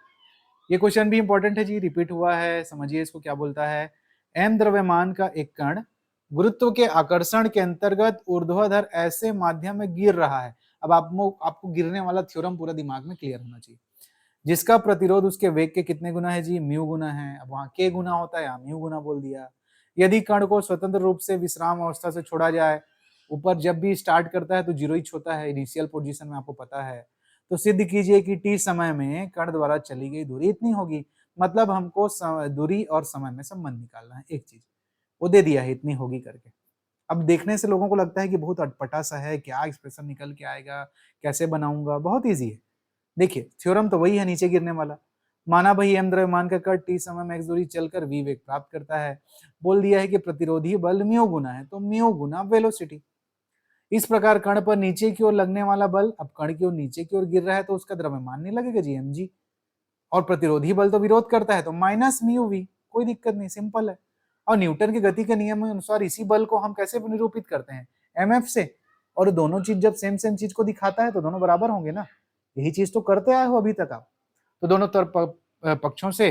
ये क्वेश्चन भी इंपॉर्टेंट है जी, रिपीट हुआ है, समझिए इसको क्या बोलता है। एम द्रव्यमान का एक कण गुरुत्व के आकर्षण के अंतर्गत ऊर्ध्वाधर ऐसे माध्यम में गिर रहा है। अब आपको गिरने वाला थ्योरम पूरा दिमाग में क्लियर होना चाहिए, जिसका प्रतिरोध उसके वेग के कितने गुना है जी, म्यू गुना है। अब वहां के गुना होता है, यहाँ म्यू गुना बोल दिया। यदि कण को स्वतंत्र रूप से विश्राम अवस्था से छोड़ा जाए, ऊपर जब भी स्टार्ट करता है तो जीरो ही होता है इनिशियल पोजीशन में, आपको पता है, तो सिद्ध कीजिए कि टी समय में कण द्वारा चली गई दूरी इतनी होगी। मतलब हमको दूरी और समय में संबंध निकालना है, एक चीज वो दे दिया है इतनी होगी करके। अब देखने से लोगों को लगता है कि बहुत अटपटा सा है, क्या एक्सप्रेशन निकल के आएगा, कैसे बनाऊंगा, बहुत ईजी है। देखिए थ्योरम तो वही है नीचे गिरने वाला। माना भाई एम द्रव्यमान का कण टी समय में x दूरी चलकर v वेग प्राप्त करता है, बोल दिया है कि प्रतिरोधी बल म्यू गुना है, तो म्यू गुना वेलोसिटी। इस प्रकार कण पर नीचे की ओर लगने वाला बल, अब कण की ओर नीचे की ओर गिर रहा है तो उसका द्रव्यमान नहीं लगेगा जी, mg, और प्रतिरोधी बल तो विरोध करता है तो माइनस म्यू वी, कोई दिक्कत नहीं, सिंपल है। और न्यूटन की गति के नियम के अनुसार इसी बल को हम कैसे निरूपित करते हैं, एमएफ से, और दोनों चीज जब सेम सेम चीज को दिखाता है तो दोनों बराबर होंगे ना, यही चीज तो करते आए हो अभी तक आप। तो दोनों तरफ पक्षों से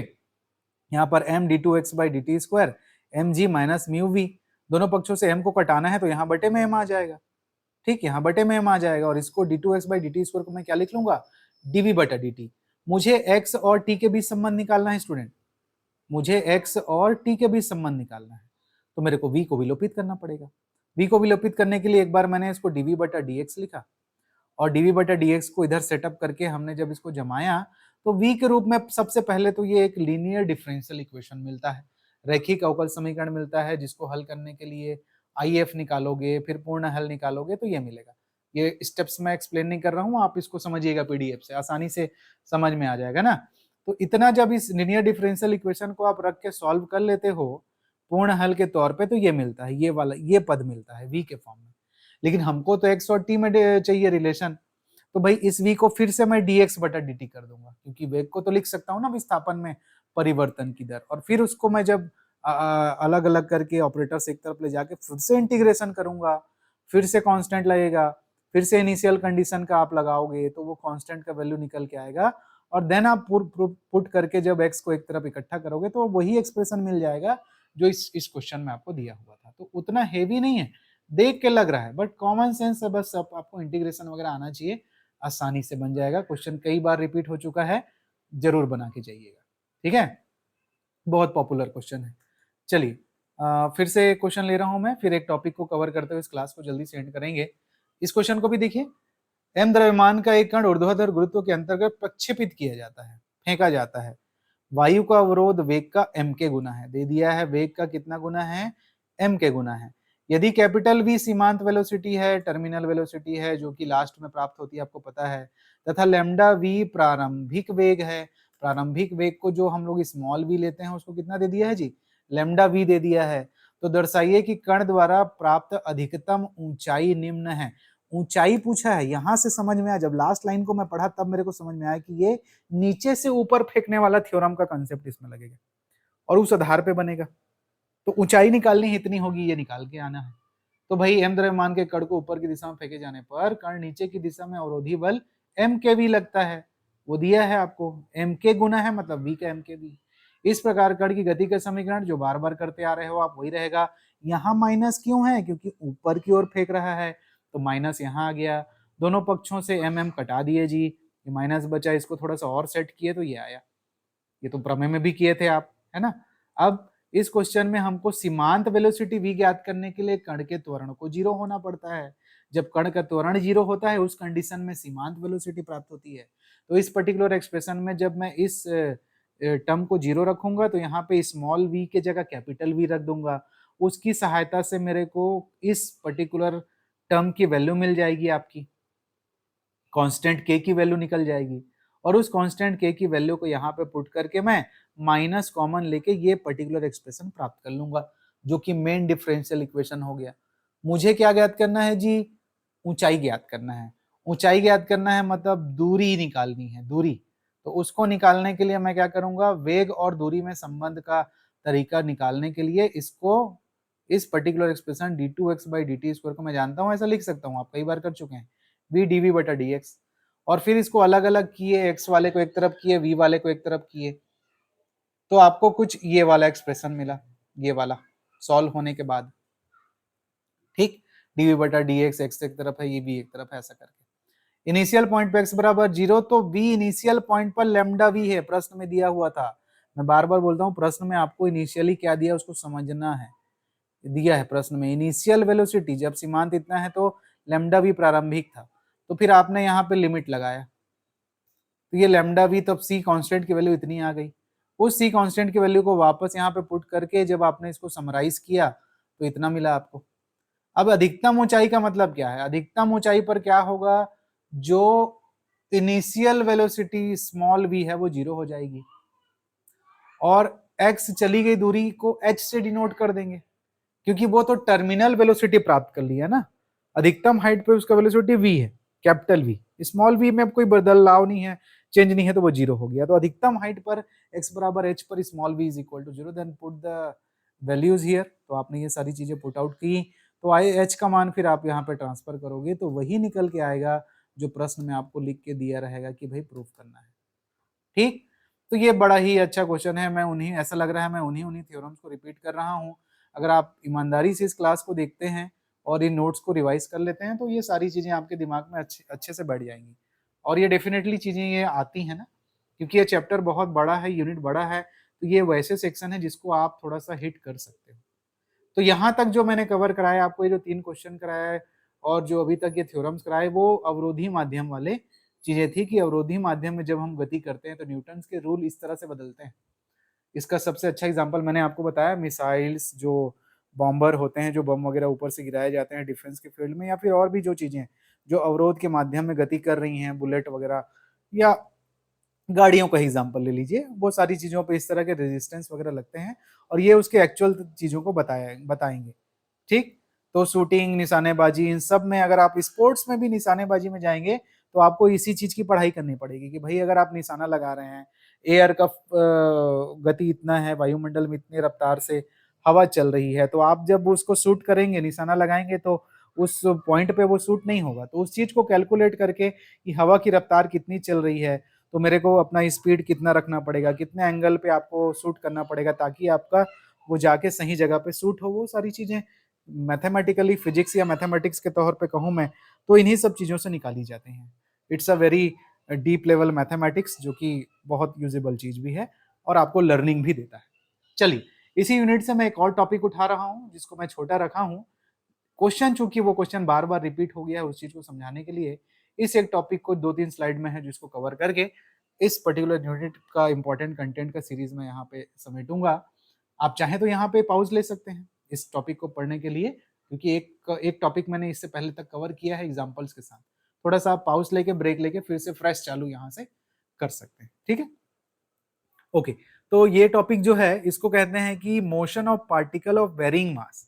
यहाँ पर M D two X by D T square M G minus mu V, दोनों पक्षों से एम को कटाना है तो यहाँ बटे में एम आ जाएगा, ठीक, यहाँ बटे में एम आ जाएगा, और इसको D two X by D T square को मैं क्या लिख लूंगा, डीवी बटा डी टी। मुझे x और t के बीच संबंध निकालना है स्टूडेंट, मुझे x और t के बीच संबंध निकालना है, तो मेरे को v को विलोपित करना पड़ेगा। v को विलोपित करने के लिए एक बार मैंने इसको dv बटा dx लिखा, और dv बटा dx को इधर सेटअप करके हमने जब इसको जमाया तो v के रूप में सबसे पहले तो ये एक लीनियर डिफरेंशियल इक्वेशन मिलता है, रैखिक अवकल समीकरण मिलता है, जिसको हल करने के लिए IF निकालोगे, फिर पूर्ण हल निकालोगे तो ये मिलेगा। ये स्टेप्स मैं एक्सप्लेन नहीं कर रहा हूँ, आप इसको समझिएगा पीडीएफ से, आसानी से समझ में आ जाएगा ना। तो इतना जब इस लीनियर डिफरेंशियल इक्वेशन को आप रख के सॉल्व कर लेते हो पूर्ण हल के तौर पे, तो ये मिलता है, ये वाला ये पद मिलता है v के फॉर्म में। लेकिन हमको तो x और t में चाहिए रिलेशन, तो भाई इस v को फिर से मैं dx बटा dt कर दूंगा, क्योंकि वेग को तो लिख सकता हूँ ना विस्थापन में परिवर्तन की दर, और फिर उसको मैं जब अलग अलग करके ऑपरेटर्स एक तरफ ले जाके फिर से इंटीग्रेशन करूंगा, फिर से कांस्टेंट लगेगा, फिर से इनिशियल कंडीशन का आप लगाओगे तो वो कांस्टेंट का वैल्यू निकल के आएगा, और देन आप पुट करके जब x को एक तरफ इकट्ठा करोगे तो वही एक्सप्रेशन मिल जाएगा जो इस क्वेश्चन में आपको दिया हुआ था। तो उतना हेवी नहीं है, देख के लग रहा है, बट कॉमन सेंस है, बस आपको इंटीग्रेशन वगैरह आना चाहिए, आसानी से बन जाएगा। क्वेश्चन कई बार रिपीट हो चुका है, जरूर बना के जाइएगा, ठीक है, बहुत पॉपुलर क्वेश्चन है। चलिए फिर से क्वेश्चन ले रहा हूं मैं, फिर एक टॉपिक को कवर करते हुए इस क्लास को जल्दी से एंड करेंगे। इस क्वेश्चन को भी देखिए, एम द्रव्यमान का एक कण ऊर्ध्वाधर गुरुत्व के अंतर्गत प्रक्षेपित किया जाता है, फेंका जाता है, वायु का अवरोध वेग का m के गुना है, दे दिया है वेग का कितना गुना है, m के गुना है। यदि कैपिटल V सीमांत वेलोसिटी है, टर्मिनल वेलोसिटी है जो कि लास्ट में प्राप्त होती है आपको पता है, तथा लैम्डा v प्रारंभिक वेग है, प्रारंभिक वेग को जो हम लोग स्मॉल v लेते हैं उसको कितना दे दिया है जी, लैम्डा v दे दिया है, तो दर्शाइए कि कण द्वारा प्राप्त अधिकतम ऊंचाई निम्न है। ऊंचाई पूछा है, यहां से समझ में आया, जब लास्ट लाइन को मैं पढ़ा तब मेरे को समझ में आया कि ये नीचे से ऊपर फेंकने वाला थ्योरम का कंसेप्ट इसमें लगेगा और उस आधार पे बनेगा। तो ऊंचाई निकालनी इतनी होगी, ये निकाल के आना है। तो भाई एम द्रव्यमान के कण को ऊपर की दिशा में फेंके जाने पर कण नीचे की दिशा में अवरोधी बल एम के भी लगता है, वो दिया है आपको, एम के गुना है मतलब वी का एम के वी। इस प्रकार कण की गति का समीकरण जो बार बार करते आ रहे हो आप वही रहेगा। यहाँ माइनस क्यों है, क्योंकि ऊपर की ओर फेंक रहा है तो माइनस यहाँ आ गया। दोनों पक्षों से एम एम कटा दिए जी, ये माइनस बचा, इसको थोड़ा सा और सेट किए तो ये आया। ये तो प्रमेय में भी किए थे आप, है ना। अब इस क्वेश्चन में हमको सीमांत वेलोसिटी v ज्ञात करने के लिए कण के त्वरण को 0 होना पड़ता है। जब कण का त्वरण 0 होता है उस कंडीशन में सीमांत वेलोसिटी प्राप्त होती है। तो इस पर्टिकुलर एक्सप्रेशन में जब मैं इस टर्म को 0 रखूंगा तो यहाँ पे स्मॉल v के जगह कैपिटल V रख दूंगा। उसकी सहायता से मेरे को इस पर्टिकुलर टर्म की वैल्यू मिल जाएगी, आपकी कांस्टेंट k की वैल्यू निकल जाएगी। और उस कांस्टेंट k की वैल्यू को यहाँ पे पुट करके मैं माइनस कॉमन लेके ये पर्टिकुलर एक्सप्रेशन प्राप्त कर लूंगा, जो कि मेन डिफरेंशियल इक्वेशन हो गया। मुझे क्या ज्ञात करना है जी, ऊंचाई ज्ञात करना है। ऊंचाई ज्ञात करना है मतलब दूरी निकालनी है, दूरी। तो उसको निकालने के लिए मैं क्या करूंगा, वेग और दूरी में संबंध का तरीका निकालने के लिए इसको, इस पर्टिकुलर एक्सप्रेशन d2x/dt² को मैं जानता हूं, ऐसा लिख सकता हूं, आप कई बार कर चुके हैं, v dv/dx। और फिर इसको अलग अलग किए, x वाले को एक तरफ किए, v वाले को एक तरफ किए, तो आपको कुछ ये वाला एक्सप्रेशन मिला, ये वाला सॉल्व होने के बाद, ठीक। dv/dx x एक तरफ है, ये v एक तरफ है, ऐसा करके। इनिशियल पॉइंट पे x बराबर 0, तो v इनिशियल पॉइंट पर लैम्डा v है, प्रश्न में दिया हुआ था। मैं बार बार बोलता हूँ, प्रश्न में आपको इनिशियली क्या दिया उसको समझना है। दिया है प्रश्न में इनिशियल वेलोसिटी, जब सीमांत इतना है तो लैम्डा v प्रारंभिक था, तो फिर आपने यहाँ पे लिमिट लगाया, तो ये लैम्डा v, तब c कांस्टेंट की वैल्यू इतनी आ गई। उस c कांस्टेंट की वैल्यू को वापस यहाँ पे पुट करके जब आपने इसको समराइज किया तो इतना मिला आपको। अब अधिकतम ऊंचाई का मतलब क्या है, अधिकतम ऊंचाई पर क्या होगा, जो इनिशियल वेलोसिटी स्मॉल v है वो 0 हो जाएगी, और x चली गई दूरी को h से डिनोट कर देंगे, क्योंकि वो तो टर्मिनल वेलोसिटी प्राप्त कर लिया ना। अधिकतम हाइट पे उसका वेलोसिटी v है, कैपिटल V। स्मॉल v में अब कोई बदलाव नहीं है, चेंज नहीं है, तो वो 0 हो गया। तो अधिकतम हाइट पर x बराबर h पर small v is equal to 0, then put the values here. तो आपने ये सारी चीजें पुट आउट की, तो आई h का मान फिर आप यहाँ पे ट्रांसफर करोगे तो वही निकल के आएगा जो प्रश्न में आपको लिख के दिया रहेगा कि भाई प्रूफ करना है, ठीक। तो ये बड़ा ही अच्छा क्वेश्चन है, मैं उन्हीं, ऐसा लग रहा है मैं उन्हीं थ्योरम्स को रिपीट कर रहा हूँ। अगर आप ईमानदारी से इस क्लास को देखते हैं और इन नोट्स को रिवाइज कर लेते हैं तो ये सारी चीजें आपके दिमाग में अच्छे से बैठ जाएंगी। और ये डेफिनेटली चीजें ये आती हैं ना, क्योंकि ये चैप्टर बहुत बड़ा है, यूनिट बड़ा है, तो ये वैसे सेक्शन है जिसको आप थोड़ा सा हिट कर सकते हो। तो यहाँ तक जो मैंने कवर कराया आपको, ये जो 3 क्वेश्चन कराया है और जो अभी तक ये थ्योरम्स कराए, वो अवरोधी माध्यम वाले चीजें थी कि अवरोधी माध्यम में जब हम गति करते हैं तो न्यूटन के रूल इस तरह से बदलते हैं। इसका सबसे अच्छा एग्जांपल मैंने आपको बताया, मिसाइल्स, जो बॉम्बर होते हैं, जो बम वगैरह ऊपर से गिराए जाते हैं डिफेंस के फील्ड में, या फिर और भी जो चीजें जो अवरोध के माध्यम में गति कर रही हैं, बुलेट वगैरह या गाड़ियों का एग्जाम्पल ले लीजिए, वो सारी चीजों पे इस तरह के रेजिस्टेंस वगैरह लगते हैं और ये उसके एक्चुअल चीजों को बताएंगे, ठीक। तो शूटिंग, निशानेबाजी, इन सब में अगर आप स्पोर्ट्स में भी निशानेबाजी में जाएंगे तो आपको इसी चीज की पढ़ाई करनी पड़ेगी कि भाई अगर आप निशाना लगा रहे हैं, एयर का गति इतना है, वायुमंडल में इतनी रफ्तार से हवा चल रही है, तो आप जब उसको शूट करेंगे, निशाना लगाएंगे, तो उस पॉइंट पे वो शूट नहीं होगा। तो उस चीज को कैलकुलेट करके कि हवा की रफ्तार कितनी चल रही है, तो मेरे को अपना स्पीड कितना रखना पड़ेगा, कितने एंगल पे आपको शूट करना पड़ेगा ताकि आपका वो जाके सही जगह पे शूट हो, वो सारी चीजें मैथमेटिकली, फिजिक्स या मैथमेटिक्स के तौर पे कहूँ मैं तो इन्हीं सब चीजों से निकाली जाती हैं। It's a very deep level mathematics, जो कि बहुत यूजेबल चीज भी है और आपको लर्निंग भी देता है। चलिए, इसी यूनिट से मैं एक और टॉपिक उठा रहा हूँ जिसको मैं छोटा रखा हूँ। क्वेश्चन, चूंकि वो क्वेश्चन बार बार रिपीट हो गया है, उस चीज को समझाने के लिए इस एक टॉपिक को 2-3 स्लाइड में है जिसको कवर करके इस पर्टिकुलर यूनिट का इंपॉर्टेंट कंटेंट का सीरीज में यहाँ पे समेटूंगा। आप चाहें तो यहाँ पे पाउज ले सकते हैं इस टॉपिक को पढ़ने के लिए, क्योंकि एक टॉपिक मैंने इससे पहले तक कवर किया है एग्जाम्पल्स के साथ। थोड़ा सा आप पाउज लेके, ब्रेक लेके फिर से फ्रेश चालू यहाँ से कर सकते हैं, ठीक है। ओके, तो ये टॉपिक जो है इसको कहते हैं कि motion of particle of varying mass.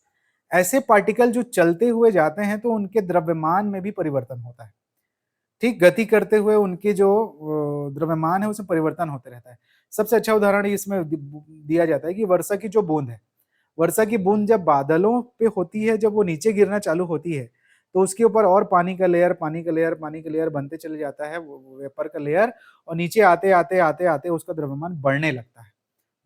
ऐसे पार्टिकल जो चलते हुए जाते हैं तो उनके द्रव्यमान में भी परिवर्तन होता है, ठीक। गति करते हुए उनके जो द्रव्यमान है उसमें परिवर्तन होते रहता है। सबसे अच्छा उदाहरण इसमें दिया जाता है कि वर्षा की जो बूंद है, वर्षा की बूंद जब बादलों पे होती है, जब वो नीचे गिरना चालू होती है, तो उसके ऊपर और पानी का लेयर, पानी का लेयर, पानी का लेयर बनते चले जाता है, वेपर का लेयर, और नीचे आते आते आते आते उसका द्रव्यमान बढ़ने लगता है,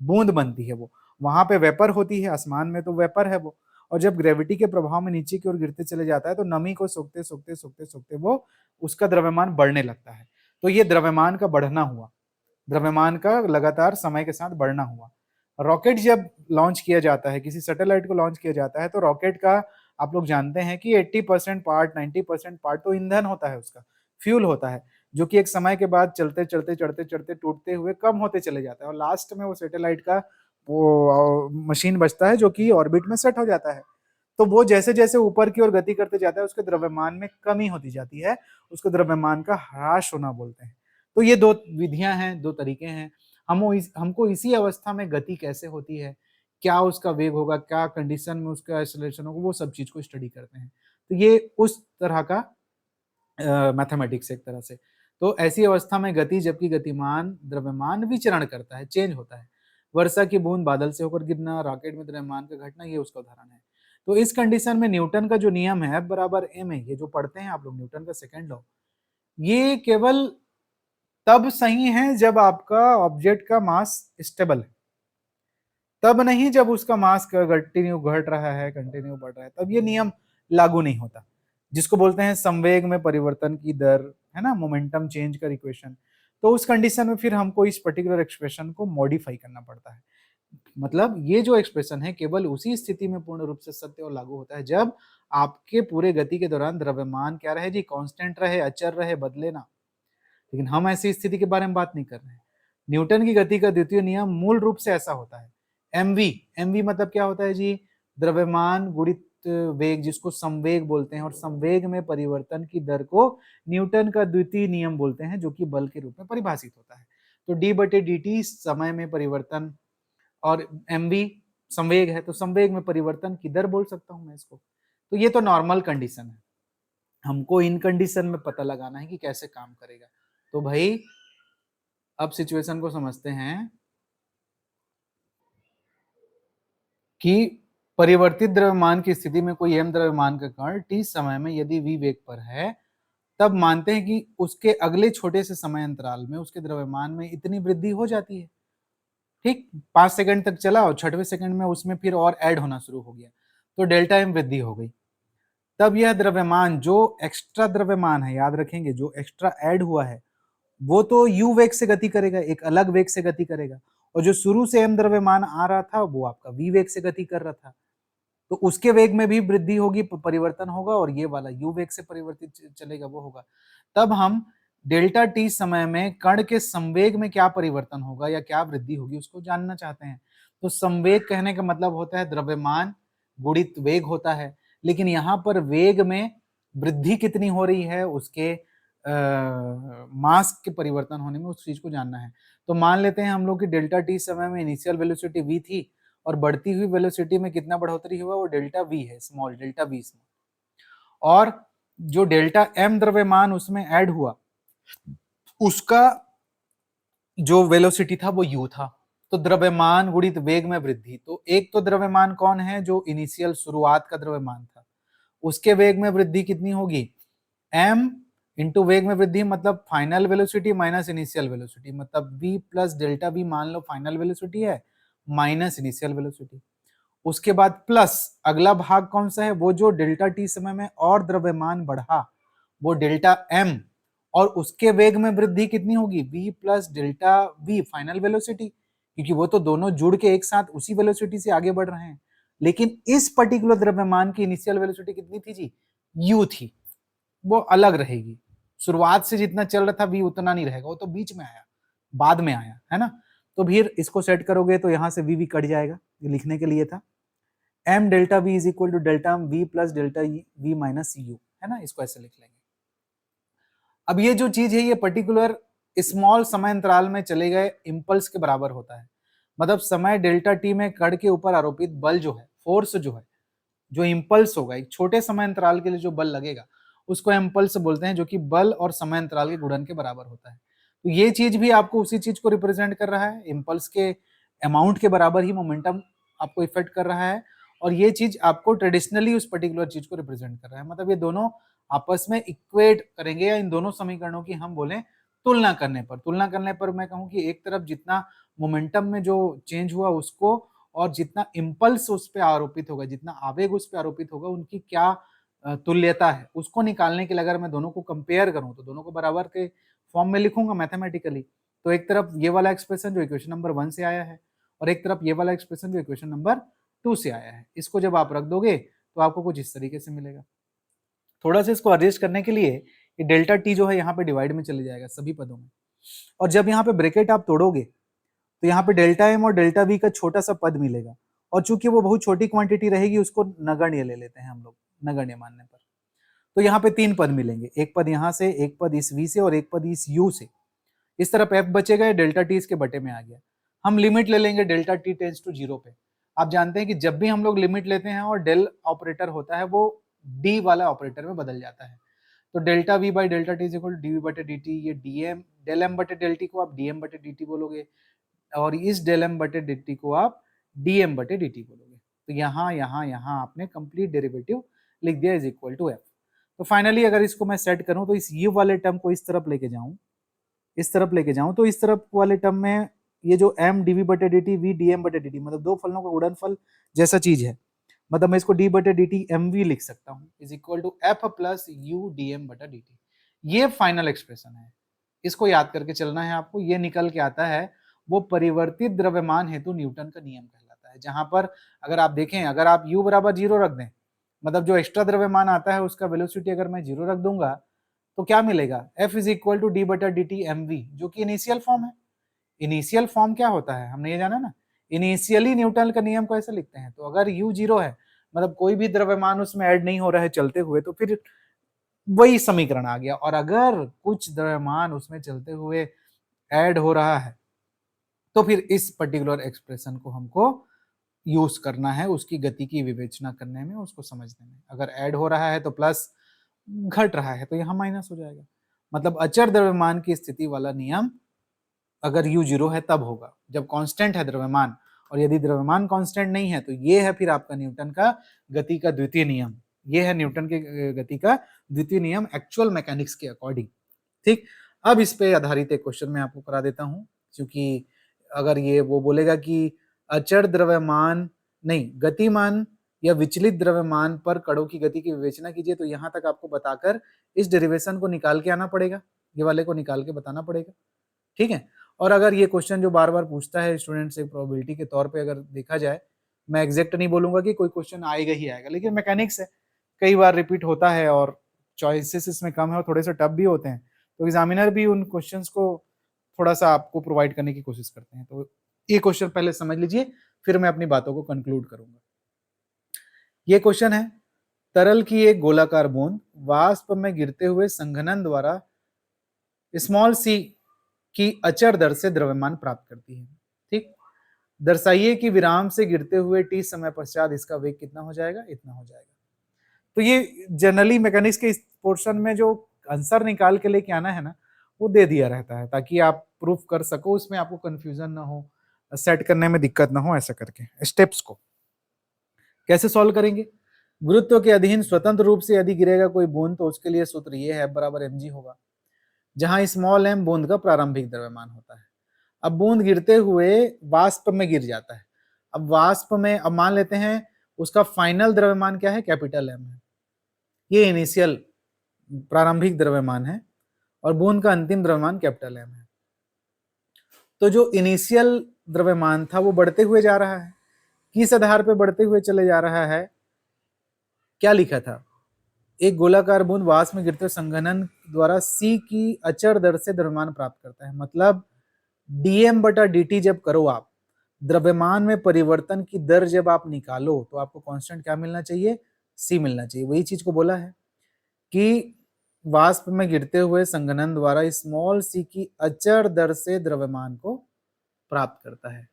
बूंद बनती है वो। वहां पे वेपर होती है, आसमान में तो वेपर है वो, और जब ग्रेविटी के प्रभाव में नीचे की ओर गिरते चले जाता है तो नमी को सोखते सोखते सोखते सोखते वो उसका द्रव्यमान बढ़ने लगता है। तो ये द्रव्यमान का बढ़ना हुआ, द्रव्यमान का लगातार समय के साथ बढ़ना हुआ। रॉकेट जब लॉन्च किया जाता है, किसी सैटेलाइट को लॉन्च किया जाता है, तो रॉकेट का आप लोग जानते हैं कि 80% पार्ट, 90% पार्ट तो ईंधन होता है, उसका फ्यूल होता है, जो कि एक समय के बाद चलते चलते चढ़ते चढ़ते टूटते हुए कम होते चले जाता है, और लास्ट में वो सैटेलाइट का वो मशीन बचता है जो कि ऑर्बिट में सेट हो जाता है। तो वो जैसे जैसे ऊपर की ओर गति करते जाता है, उसके द्रव्यमान में कमी होती जाती है, उसको द्रव्यमान का ह्रास होना बोलते हैं। तो ये दो विधियां हैं, दो तरीके हैं। हमको इसी अवस्था में गति कैसे होती है, क्या उसका वेग होगा, क्या कंडीशन में उसका एक्सेलरेशन होगा, वो सब चीज को स्टडी करते हैं। तो ये उस तरह का मैथमेटिक्स एक तरह से। तो ऐसी अवस्था में गति, जबकि गतिमान द्रव्यमान विचरण करता है, चेंज होता है। वर्षा की बूंद बादल से होकर गिरना, रॉकेट में द्रव्यमान का घटना, ये उसका उदाहरण है। तो इस कंडीशन में न्यूटन का जो नियम है, F बराबर m है, ये जो पढ़ते हैं आप लोग न्यूटन का सेकंड लॉ, ये केवल तब सही है जब आपका ऑब्जेक्ट का मास स्टेबल है, तब नहीं जब उसका मास कंटिन्यू घट रहा है, कंटिन्यू बढ़ रहा है, तब ये नियम लागू नहीं होता, जिसको बोलते हैं संवेग में परिवर्तन की दर, है ना, मोमेंटम चेंज का इक्वेशन। तो उस कंडीशन में फिर हमको इस पर्टिकुलर एक्सप्रेशन को मॉडिफाई करना पड़ता है। मतलब ये जो एक्सप्रेशन है केवल उसी स्थिति में पूर्ण रूप से सत्य और लागू होता है जब आपके पूरे गति के दौरान द्रव्यमान क्या रहे जी, कांस्टेंट रहे, अचर रहे, बदले ना। लेकिन हम ऐसी स्थिति के बारे में बात नहीं कर रहे हैं। न्यूटन की गति का द्वितीय नियम मूल रूप से ऐसा होता है, एमवी। एमवी मतलब क्या होता है जी, द्रव्यमान गुणित वेग, जिसको संवेग बोलते हैं, और संवेग में परिवर्तन की दर को न्यूटन का द्वितीय नियम बोलते हैं, जो कि बल के रूप में परिभाषित होता है। तो डी बटे डी टी समय में परिवर्तन, और एमवी संवेग है, तो संवेग में परिवर्तन की दर बोल सकता हूं मैं इसको। तो ये तो नॉर्मल कंडीशन है, हमको इन कंडीशन में पता लगाना है कि कैसे काम करेगा। तो भाई अब सिचुएशन को समझते हैं कि परिवर्तित द्रव्यमान की स्थिति में कोई m द्रव्यमान का कण t समय में यदि v वेग पर है, तब मानते हैं कि उसके अगले छोटे से समय अंतराल में उसके द्रव्यमान में इतनी वृद्धि हो जाती है। ठीक, 5 सेकंड तक चला और 6वें सेकंड में उसमें फिर और ऐड होना शुरू हो गया, तो डेल्टा m वृद्धि हो गई। तब यह द्रव्यमान, जो एक्स्ट्रा द्रव्यमान है, याद रखेंगे, जो एक्स्ट्रा ऐड हुआ है, वो तो u वेग से गति करेगा, एक अलग वेग से गति करेगा, और जो शुरू से m द्रव्यमान आ रहा था वो आपका v वेग से गति कर रहा था, तो उसके वेग में भी वृद्धि होगी, परिवर्तन होगा, और ये वाला u वेग से परिवर्तित चलेगा, वो होगा। तब हम डेल्टा t समय में कण के संवेग में क्या परिवर्तन होगा या क्या वृद्धि होगी उसको जानना चाहते हैं। तो संवेग कहने का मतलब होता है द्रव्यमान गुणित वेग होता है, लेकिन यहाँ पर वेग में वृद्धि कितनी हो रही है, उसके मास के परिवर्तन होने में, उस चीज को जानना है। तो मान लेते हैं हम लोग कि डेल्टा टी समय में इनिशियल वेलोसिटी v थी, और बढ़ती हुई वेलोसिटी में कितना बढ़ोतरी हुआ, वो डेल्टा v है, स्मॉल डेल्टा v स्मॉल, और जो डेल्टा m द्रव्यमान उसमें ऐड हुआ, उसका जो वेलोसिटी था वो u था। तो द्रव्यमान गुणित वेग में वृद्धि, तो एक तो द्रव्यमान कौन है, जो इनिशियल शुरुआत का द्रव्यमान था, उसके वेग में वृद्धि कितनी होगी, m इंटू वेग में वृद्धि, मतलब final velocity minus initial velocity, मतलब v प्लस डेल्टा v, मान लो फाइनल वेलोसिटी है, माइनस इनिशियल वेलोसिटी। उसके बाद प्लस अगला भाग कौन सा है, वो जो डेल्टा टी समय में और द्रव्यमान बढ़ा, वो डेल्टा m, और उसके वेग में वृद्धि कितनी होगी, v plus delta v final velocity, क्योंकि वो तो दोनों जुड़ के एक साथ उसी वेलोसिटी से आगे बढ़ रहे हैं। लेकिन इस पर्टिकुलर द्रव्यमान की इनिशियल वेलोसिटी कितनी थी जी, u थी, वो अलग रहेगी। शुरुआत से जितना चल रहा था v उतना नहीं रहेगा, वो तो बीच में आया, बाद में आया, है ना। तो फिर इसको सेट करोगे तो यहां से v कट जाएगा, ये लिखने के लिए था, m delta v is equal to delta v plus delta v minus u, है ना, इसको ऐसे लिख लेंगे। अब ये जो चीज है ये पर्टिकुलर स्मॉल समय अंतराल में चले गए इम्पल्स के बराबर होता है। मतलब समय डेल्टा टी में कण के ऊपर आरोपित बल जो है, फोर्स जो है, जो इम्पल्स होगा एक छोटे समय अंतराल के लिए जो बल लगेगा, उसको इम्पल्स बोलते हैं, जो कि बल और समय अंतराल के गुणन के बराबर होता है। तो ये चीज भी आपको उसी चीज को रिप्रेजेंट कर रहा है, इम्पल्स के अमाउंट के बराबर ही मोमेंटम आपको इफेक्ट कर रहा है, और ये चीज आपको ट्रेडिशनली उस पर्टिकुलर चीज को रिप्रेजेंट कर रहा है। मतलब ये दोनों आपस में इक्वेट करेंगे, या इन दोनों समीकरणों की हम बोले तुलना करने पर मैं कहूँ कि एक तरफ जितना मोमेंटम में जो चेंज हुआ उसको, और जितना इम्पल्स उस पर आरोपित होगा, जितना आवेग उस पर आरोपित होगा, उनकी क्या तुल्यता है, उसको निकालने के लिए अगर मैं दोनों को कंपेयर करूं तो दोनों को बराबर के फॉर्म में लिखूंगा मैथमेटिकली। तो एक तरफ ये वाला एक्सप्रेशन जो इक्वेशन नंबर 1 से आया है, और एक तरफ ये वाला एक्सप्रेशन जो इक्वेशन नंबर 2 से आया है, इसको जब आप रख दोगे तो आपको कुछ इस तरीके से मिलेगा। थोड़ा सा इसको एडजस्ट करने के लिए ये डेल्टा टी जो है यहाँ पे डिवाइड में चले जाएगा सभी पदों में, और जब यहाँ पे ब्रैकेट आप तोड़ोगे तो यहाँ पे डेल्टा एम और डेल्टा वी का छोटा सा पद मिलेगा, और चूंकि वो बहुत छोटी क्वांटिटी रहेगी उसको नगण्य ले लेते हैं हम लोग, नगण्य मानने पर। तो यहाँ पे 3 पद मिलेंगे, एक पद यहाँ से, एक पद इस v से, और एक पद इस u से। इस तरफ f बचेगा, डेल्टा टी इसके बटे में आ गया। हम लिमिट ले लेंगे डेल्टा टी टेंड्स टू 0 पे। आप जानते हैं कि जब भी हम लोग लिमिट लेते हैं और डेल ऑपरेटर होता है वो d वाला ऑपरेटर में बदल जाता है। तो delta v by delta T is equal to D V बटे डी टी, ये dm डेल m बटे डेल टी को आप dm बटे dt बोलोगे, और इस डेल m बटे dt को आप dm बटे dt बोलोगे। तो यहाँ आपने कंप्लीट डेरिवेटिव लिख दिया इज इक्वल टू f। तो फाइनली अगर इसको मैं सेट करूं तो इस u वाले टर्म को इस तरफ लेके जाऊं, तो इस तरफ वाले टर्म में ये जो m dv बटे dt v dm बटे dt, मतलब दो फलनों का गुणनफल जैसा चीज है, मतलब मैं इसको d बटे dt mv लिख सकता हूँ is equal to f plus u dm बटा dt। ये फाइनल एक्सप्रेशन है, इसको याद करके चलना है आपको। ये निकल के आता है वो परिवर्तित द्रव्यमान हेतु न्यूटन का नियम कहलाता है, जहां पर अगर आप देखें, अगर आप u बराबर 0 रख दें, मतलब जो एक्स्ट्रा द्रव्यमान आता है उसका वेलोसिटी अगर मैं 0 रख दूंगा तो क्या मिलेगा, f is equal to D बटा डी टी एम वी, जो कि इनिशियल फॉर्म है। इनिशियल फॉर्म क्या होता है हमने ये जाना ना, इनिशियली न्यूटन का नियम को ऐसे लिखते हैं। तो अगर u 0 है, मतलब कोई भी द्रव्यमान उसमें ऐड नहीं हो रहा है चलते हुए, तो फिर वही समीकरण आ गया। और अगर कुछ द्रव्यमान उसमें चलते हुए ऐड हो रहा है तो फिर इस पर्टिकुलर एक्सप्रेशन को हमको यूज करना है उसकी गति की विवेचना करने में, उसको समझने में। अगर ऐड हो रहा है तो प्लस, घट रहा है तो यहाँ माइनस हो जाएगा। मतलब अचर द्रव्यमान की स्थिति वाला नियम अगर u 0 है तब होगा जब कांस्टेंट है द्रव्यमान, और यदि द्रव्यमान कांस्टेंट नहीं है तो ये है फिर आपका न्यूटन का गति का द्वितीय नियम। ये है न्यूटन के गति का द्वितीय नियम एक्चुअल मैकेनिक्स के अकॉर्डिंग। ठीक, अब इस पे आधारित एक क्वेश्चन मैं आपको करा देता हूं, क्योंकि अगर ये वो बोलेगा कि अचर द्रव्यमान नहीं, गतिमान या विचलित द्रव्यमान पर कणों की गति की विवेचना कीजिए, तो यहाँ तक आपको बताकर इस डेरिवेशन को निकाल के आना पड़ेगा, ये वाले को निकाल के बताना पड़ेगा। ठीक है, और अगर ये क्वेश्चन जो बार बार पूछता है स्टूडेंट से प्रोबेबिलिटी के तौर पे अगर देखा जाए, मैं एग्जैक्ट नहीं बोलूंगा कि कोई क्वेश्चन आएगा ही आएगा, लेकिन मैकेनिक्स है, कई बार रिपीट होता है और चॉइसेस इसमें कम है और थोड़े से टफ भी होते हैं, तो एग्जामिनर भी उन क्वेश्चंस को थोड़ा सा आपको प्रोवाइड करने की कोशिश करते हैं। तो ये क्वेश्चन पहले समझ लीजिए, फिर मैं अपनी बातों को कंक्लूड करूंगा। ये क्वेश्चन है, तरल की एक गोलाकार बूंद वाष्प में गिरते हुए संघनन द्वारा स्मॉल सी की अचर दर से द्रव्यमान प्राप्त करती है। ठीक, दर्शाइए कि विराम से गिरते हुए t समय पश्चात इसका वेग कितना हो जाएगा, इतना हो जाएगा। तो ये जनरली मैकेनिक्स के इस पोर्शन में जो आंसर निकाल के लेके आना है ना, वो दे दिया रहता है ताकि आप प्रूफ कर सको, उसमें आपको कंफ्यूजन ना हो, सेट करने में दिक्कत ना हो। ऐसा करके स्टेप्स को कैसे सॉल्व करेंगे, गुरुत्व के अधीन स्वतंत्र रूप से यदि गिरेगा कोई बूंद तो उसके लिए सूत्र ये है, बराबर mg होगा, जहां स्मॉल m बूंद का प्रारंभिक द्रव्यमान होता है। अब बूंद गिरते हुए वाष्प में गिर जाता है। अब वाष्प में, अब मान लेते हैं उसका फाइनल द्रव्यमान क्या है, कैपिटल M है, ये इनिशियल प्रारंभिक द्रव्यमान है, और बूंद का अंतिम द्रव्यमान कैपिटल M है। तो जो इनिशियल द्रव्यमान था वो बढ़ते हुए जा रहा है, किस आधार पे बढ़ते हुए चले जा रहा है, क्या लिखा था, एक गोलाकार बूंद वाष्प में गिरते हुए संघनन द्वारा c की अचर दर से द्रव्यमान प्राप्त करता है। मतलब dm बटा dt जब करो आप, द्रव्यमान में परिवर्तन की दर जब आप निकालो तो आपको कांस्टेंट क्या मिलना चाहिए, c मिलना चाहिए। वही चीज को बोला है कि वाष्प में गिरते हुए संघनन द्वारा स्मॉल c की अचर दर से द्रव्यमान को प्राप्त करता है।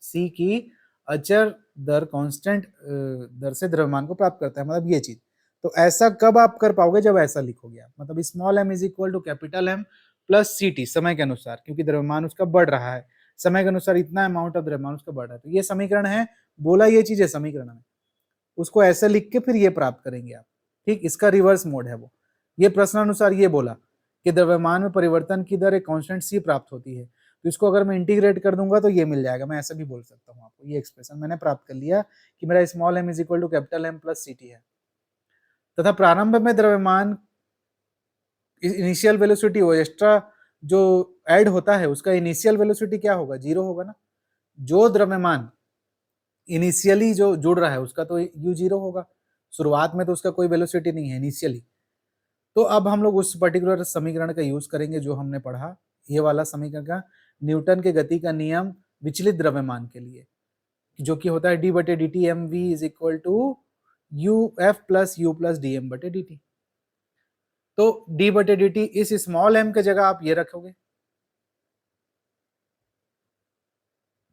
c की अचर दर, कांस्टेंट दर से द्रव्यमान को प्राप्त करता है, मतलब ये चीज। तो ऐसा कब आप कर पाओगे, जब ऐसा लिखोगे आप, मतलब small m is equal to capital M plus C T, समय के अनुसार, क्योंकि द्रव्यमान उसका बढ़ रहा है, समय के अनुसार इतना अमाउंट ऑफ द्रव्यमान उसका बढ़ रहा है। तो ये समीकरण है, बोला ये चीज है समीकरण में। उसको ऐसे लिख के फिर ये प्राप्त करेंगे आप। ठीक, इसका रिवर्स मोड है वो। ये प्रश्नानुसार ये बोला कि द्रव्यमान में परिवर्तन की दर एक कांस्टेंट सी प्राप्त होती है, तो इसको अगर मैं इंटीग्रेट कर दूंगा तो ये मिल जाएगा। मैं ऐसा भी बोल सकता हूँ आपको, ये एक्सप्रेशन मैंने प्राप्त कर लिया कि मेरा small m is equal to capital M plus ct है, तथा प्रारंभ में द्रव्यमान इनिशियल वेलोसिटी वो एक्स्ट्रा जो ऐड होता है उसका इनिशियल वेलोसिटी क्या होगा, 0 होगा ना। जो द्रव्यमान इनिशियली जो जुड़ रहा है उसका तो u 0 होगा, शुरुआत में तो उसका कोई वेलोसिटी नहीं है इनिशियली। तो अब हम लोग उस पर्टिकुलर समीकरण का यूज करेंगे जो हमने पढ़ा, ये वाला समीकरण का, न्यूटन के गति का नियम विचलित द्रव्यमान के लिए, जो कि होता है डी बटे D T M V is equal to U F plus U plus D M बटे डी टी। तो डी बटे डी टी इस स्मॉल एम के जगह आप ये रखोगे,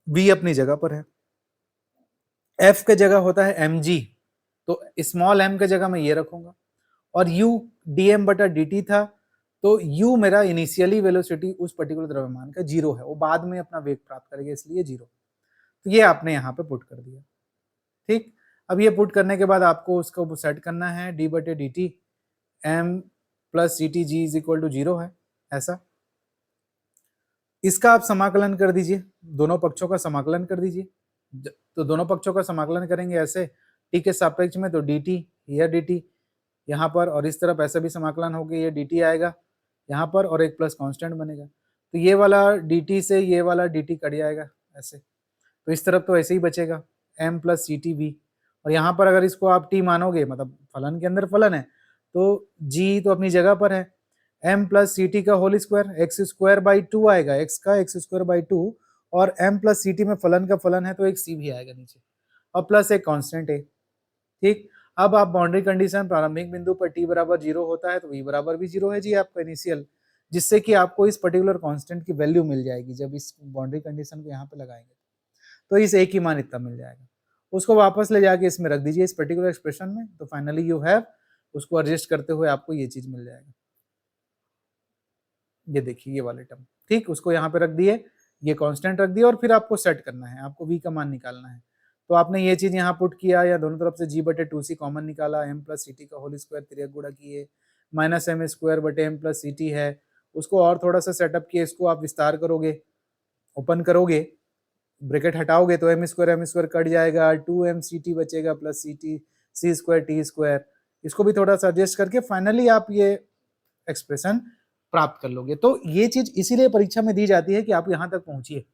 वी अपनी जगह पर है, एफ के जगह होता है एम जी, तो स्मॉल एम के जगह मैं ये रखूंगा, और u dm बटा dt था, तो u मेरा इनिशियली वेलोसिटी उस पर्टिकुलर द्रव्यमान का 0 है, वो बाद में अपना वेग प्राप्त करेगा इसलिए 0। तो ये आपने यहाँ पे पुट कर दिया। ठीक, अब ये पुट करने के बाद आपको उसको सेट करना है d बटे D T M plus C T G is equal to 0 है, ऐसा। इसका आप समाकलन कर दीजिए, दोनों पक्षों का समाकलन कर दीजिए। तो दोनों पक्षों का समाकलन करेंगे ऐसे, t के सापेक्ष में तो dt हियर dt यहाँ पर, और इस तरफ ऐसा भी समाकलन हो गया, ये dt आएगा यहाँ पर और एक प्लस कांस्टेंट बनेगा, तो ये वाला dt से ये वाला dt कट जाएगा ऐसे, तो इस तरफ तो ऐसे ही बचेगा m plus C T V, और यहाँ पर अगर इसको आप t मानोगे, मतलब फलन के अंदर फलन है, तो g तो अपनी जगह पर है, m प्लस सी टी का whole square, X square by 2 आएगा, x का एक्स स्क्वायर बाई 2, और m प्लस सी टी में फलन का फलन है तो एक c भी आएगा नीचे, और प्लस एक कांस्टेंट है। ठीक, अब आप बाउंड्री कंडीशन प्रारंभिक बिंदु पर t बराबर 0 होता है तो v बराबर भी 0 है जी आपका इनिशियल, जिससे कि आपको इस पर्टिकुलर कांस्टेंट की वैल्यू मिल जाएगी जब इस बाउंड्री कंडीशन को यहाँ पे लगाएंगे, तो इस एक ही मान इतना मिल जाएगा। उसको वापस ले जाके इसमें रख दीजिए इस पर्टिकुलर एक्सप्रेशन में, तो फाइनली यू हैव, उसको एडजस्ट करते हुए आपको ये चीज मिल जाएगा। ये देखिए ये वाले टर्म, ठीक, उसको यहाँ पे रख दिए, ये कांस्टेंट रख दिया, और फिर आपको सेट करना है, आपको v का मान निकालना है। तो आपने ये चीज यहाँ पुट किया, या दोनों तरफ से g बटे 2c कॉमन निकाला, m प्लस सी टी का होल स्क्वायर तिर्यक गुणा किए, माइनस एम स्क्वायर बटे m प्लस सी टी है, उसको और थोड़ा सा सेटअप किए, इसको आप विस्तार करोगे, ओपन करोगे, ब्रैकेट हटाओगे तो m स्क्वायर कट जाएगा, 2m सी टी बचेगा plus C T C square T square, इसको भी थोड़ा सा एडजस्ट करके फाइनली आप ये एक्सप्रेशन प्राप्त कर लोगे। तो ये चीज इसीलिए परीक्षा में दी जाती है कि आप यहाँ तक पहुंचिए,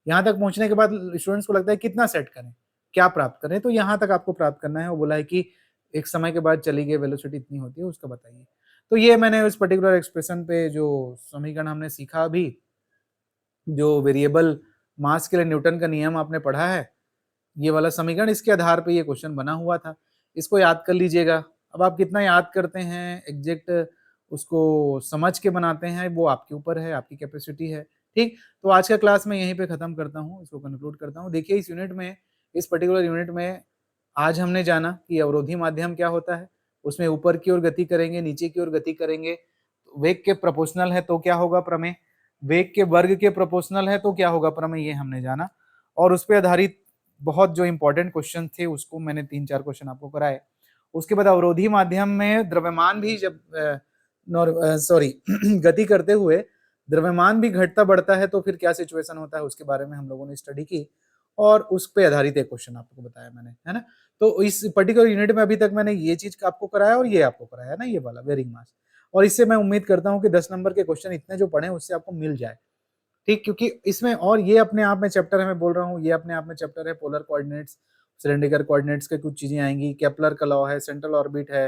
यहाँ तक पहुंचने के बाद स्टूडेंट्स को लगता है कितना सेट करें, क्या प्राप्त करें, तो यहाँ तक आपको प्राप्त करना है। वो बोला है कि एक समय के बाद चली गई वेलोसिटी इतनी होती है, उसका बताइए। तो ये मैंने उस पर्टिकुलर एक्सप्रेशन पे जो समीकरण हमने सीखा अभी, जो वेरिएबल मास के लिए न्यूटन का नियम आपने पढ़ा है, ये वाला समीकरण, इसके आधार पे ये क्वेश्चन बना हुआ था, इसको याद कर लीजिएगा। अब आप कितना याद करते हैं, एग्जैक्ट उसको समझ के बनाते हैं, वो आपके ऊपर है, आपकी कैपेसिटी है। ठीक, तो आज का क्लास मैं यहीं पे खत्म करता हूँ, इसको कंक्लूड करता हूँ। देखिए इस यूनिट में, इस पर्टिकुलर यूनिट में आज हमने जाना कि अवरोधी माध्यम क्या होता है, उसमें ऊपर की ओर गति करेंगे, नीचे की ओर गति करेंगे, तो वेग के प्रोपोर्शनल है तो क्या होगा प्रमेय, वेग के वर्ग के प्रोपोर्शनल है तो क्या होगा प्रमेय, ये हमने जाना। और उस पर आधारित बहुत जो इंपॉर्टेंट क्वेश्चन थे उसको मैंने 3-4 क्वेश्चन आपको कराए। उसके बाद अवरोधी माध्यम में द्रव्यमान भी जब गति करते हुए द्रव्यमान भी घटता बढ़ता है तो फिर क्या सिचुएशन होता है, उसके बारे में हम लोगों ने स्टडी की, और उस पे आधारित एक क्वेश्चन आपको बताया मैंने, है ना। तो इस पर्टिकुलर यूनिट में अभी तक मैंने ये चीज आपको कराया और ये आपको कराया ना, ये वाला बेरिंग मास, और इससे मैं उम्मीद करता हूँ कि 10 नंबर के क्वेश्चन इतने जो पढ़े उससे आपको मिल जाए। ठीक, क्योंकि इसमें और ये अपने आप में चैप्टर है, मैं बोल रहा हूँ ये अपने आप में चैप्टर है, पोलर कोऑर्डिनेट्स, सिलेंड्रिकल कोऑर्डिनेट्स के कुछ चीजें आएंगी, केपलर का लॉ है, सेंट्रल ऑर्बिट है,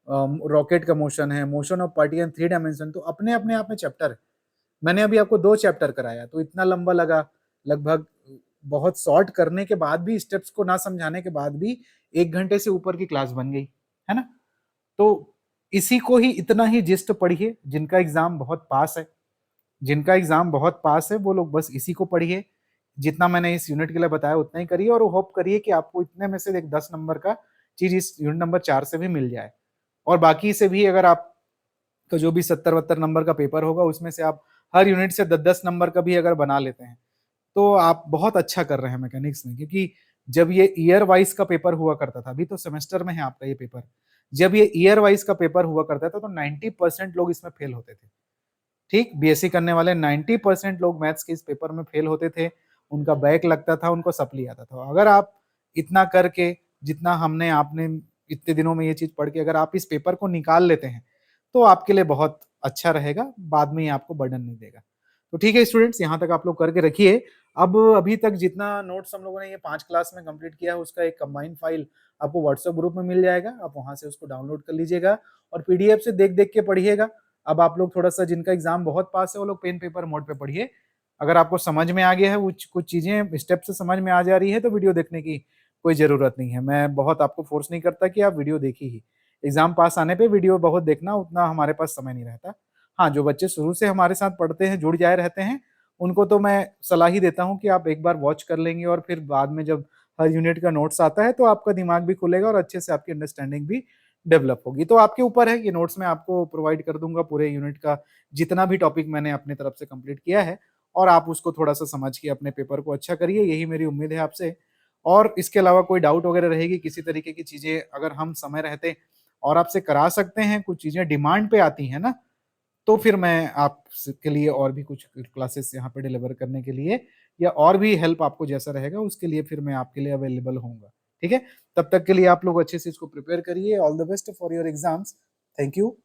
रॉकेट का मोशन है, मोशन ऑफ पार्टिकल 3 डायमेंशन, तो अपने अपने आप में चैप्टर है। मैंने अभी आपको 2 चैप्टर कराया, तो इतना लंबा लगा, लगभग बहुत शॉर्ट करने के बाद भी, स्टेप्स को ना समझाने के बाद भी 1 घंटे से ऊपर की क्लास बन गई, है ना। तो इसी को ही, इतना ही जिस्ट पढ़िए, जिनका एग्जाम बहुत पास है, जिनका एग्जाम बहुत पास है वो लोग बस इसी को पढ़िए, जितना मैंने इस यूनिट के लिए बताया उतना ही करिए, और होप करिए कि आपको इतने में से एक 10 नंबर का चीज इस यूनिट नंबर 4 से भी मिल जाए, और बाकी से भी अगर आप तो जो भी 70-72 नंबर का पेपर होगा उसमें से आप हर यूनिट से 10-10 नंबर का भी अगर बना लेते हैं तो आप बहुत अच्छा कर रहे हैं मैकेनिक्स में, क्योंकि जब ये ईयर वाइज का पेपर हुआ करता था, अभी तो सेमेस्टर में है आपका ये पेपर, जब ये ईयर वाइज का पेपर हुआ करता था तो 90% लोग इसमें फेल होते थे। ठीक, बीएससी करने वाले 90% लोग मैथ्स के इस पेपर में फेल होते थे, उनका बैक लगता था, उनको सप्ली आता था। अगर आप इतना करके, जितना हमने आपने इतने दिनों में ये चीज पढ़ के अगर आप इस पेपर को निकाल लेते हैं तो आपके लिए बहुत अच्छा रहेगा, बाद में ये आपको बर्डन नहीं देगा। तो ठीक है स्टूडेंट्स, यहाँ तक आप लोग करके रखिए। अब अभी तक जितना नोट्स हम लोगों ने ये 5 क्लास में कंप्लीट किया है उसका एक कंबाइंड फाइल आपको व्हाट्सएप ग्रुप में मिल जाएगा, आप वहां से उसको डाउनलोड कर लीजिएगा और पीडीएफ से देख देख के पढ़िएगा। अब आप लोग थोड़ा सा, जिनका एग्जाम बहुत पास है वो लोग पेन पेपर मोड पे पढ़िए। अगर आपको समझ में आ गया है, कुछ चीजें स्टेप से समझ में आ जा रही है तो वीडियो देखने की कोई जरूरत नहीं है। मैं बहुत आपको फोर्स नहीं करता कि आप वीडियो देखिए ही। एग्जाम पास आने पे वीडियो बहुत देखना उतना हमारे पास समय नहीं रहता। हाँ, जो बच्चे शुरू से हमारे साथ पढ़ते हैं, जुड़ जाए रहते हैं, उनको तो मैं सलाह ही देता हूँ कि आप एक बार वॉच कर लेंगे और फिर बाद में जब हर यूनिट का नोट्स आता है तो आपका दिमाग भी खुलेगा और अच्छे से आपकी अंडरस्टैंडिंग भी डेवलप होगी। तो आपके ऊपर है, ये नोट्स मैं आपको प्रोवाइड कर दूंगा पूरे यूनिट का, जितना भी टॉपिक मैंने अपने तरफ से कंप्लीट किया है, और आप उसको थोड़ा सा समझ के अपने पेपर को अच्छा करिए, यही मेरी उम्मीद है आपसे। और इसके अलावा कोई डाउट वगैरह रहेगी, किसी तरीके की चीजें अगर हम समय रहते और आपसे करा सकते हैं, कुछ चीजें डिमांड पे आती हैं ना, तो फिर मैं आपके लिए और भी कुछ क्लासेस यहाँ पे डिलीवर करने के लिए, या और भी हेल्प आपको जैसा रहेगा उसके लिए फिर मैं आपके लिए अवेलेबल होऊंगा। ठीक है, तब तक के लिए आप लोग अच्छे से इसको प्रिपेयर करिए। All the best for your exams. Thank you.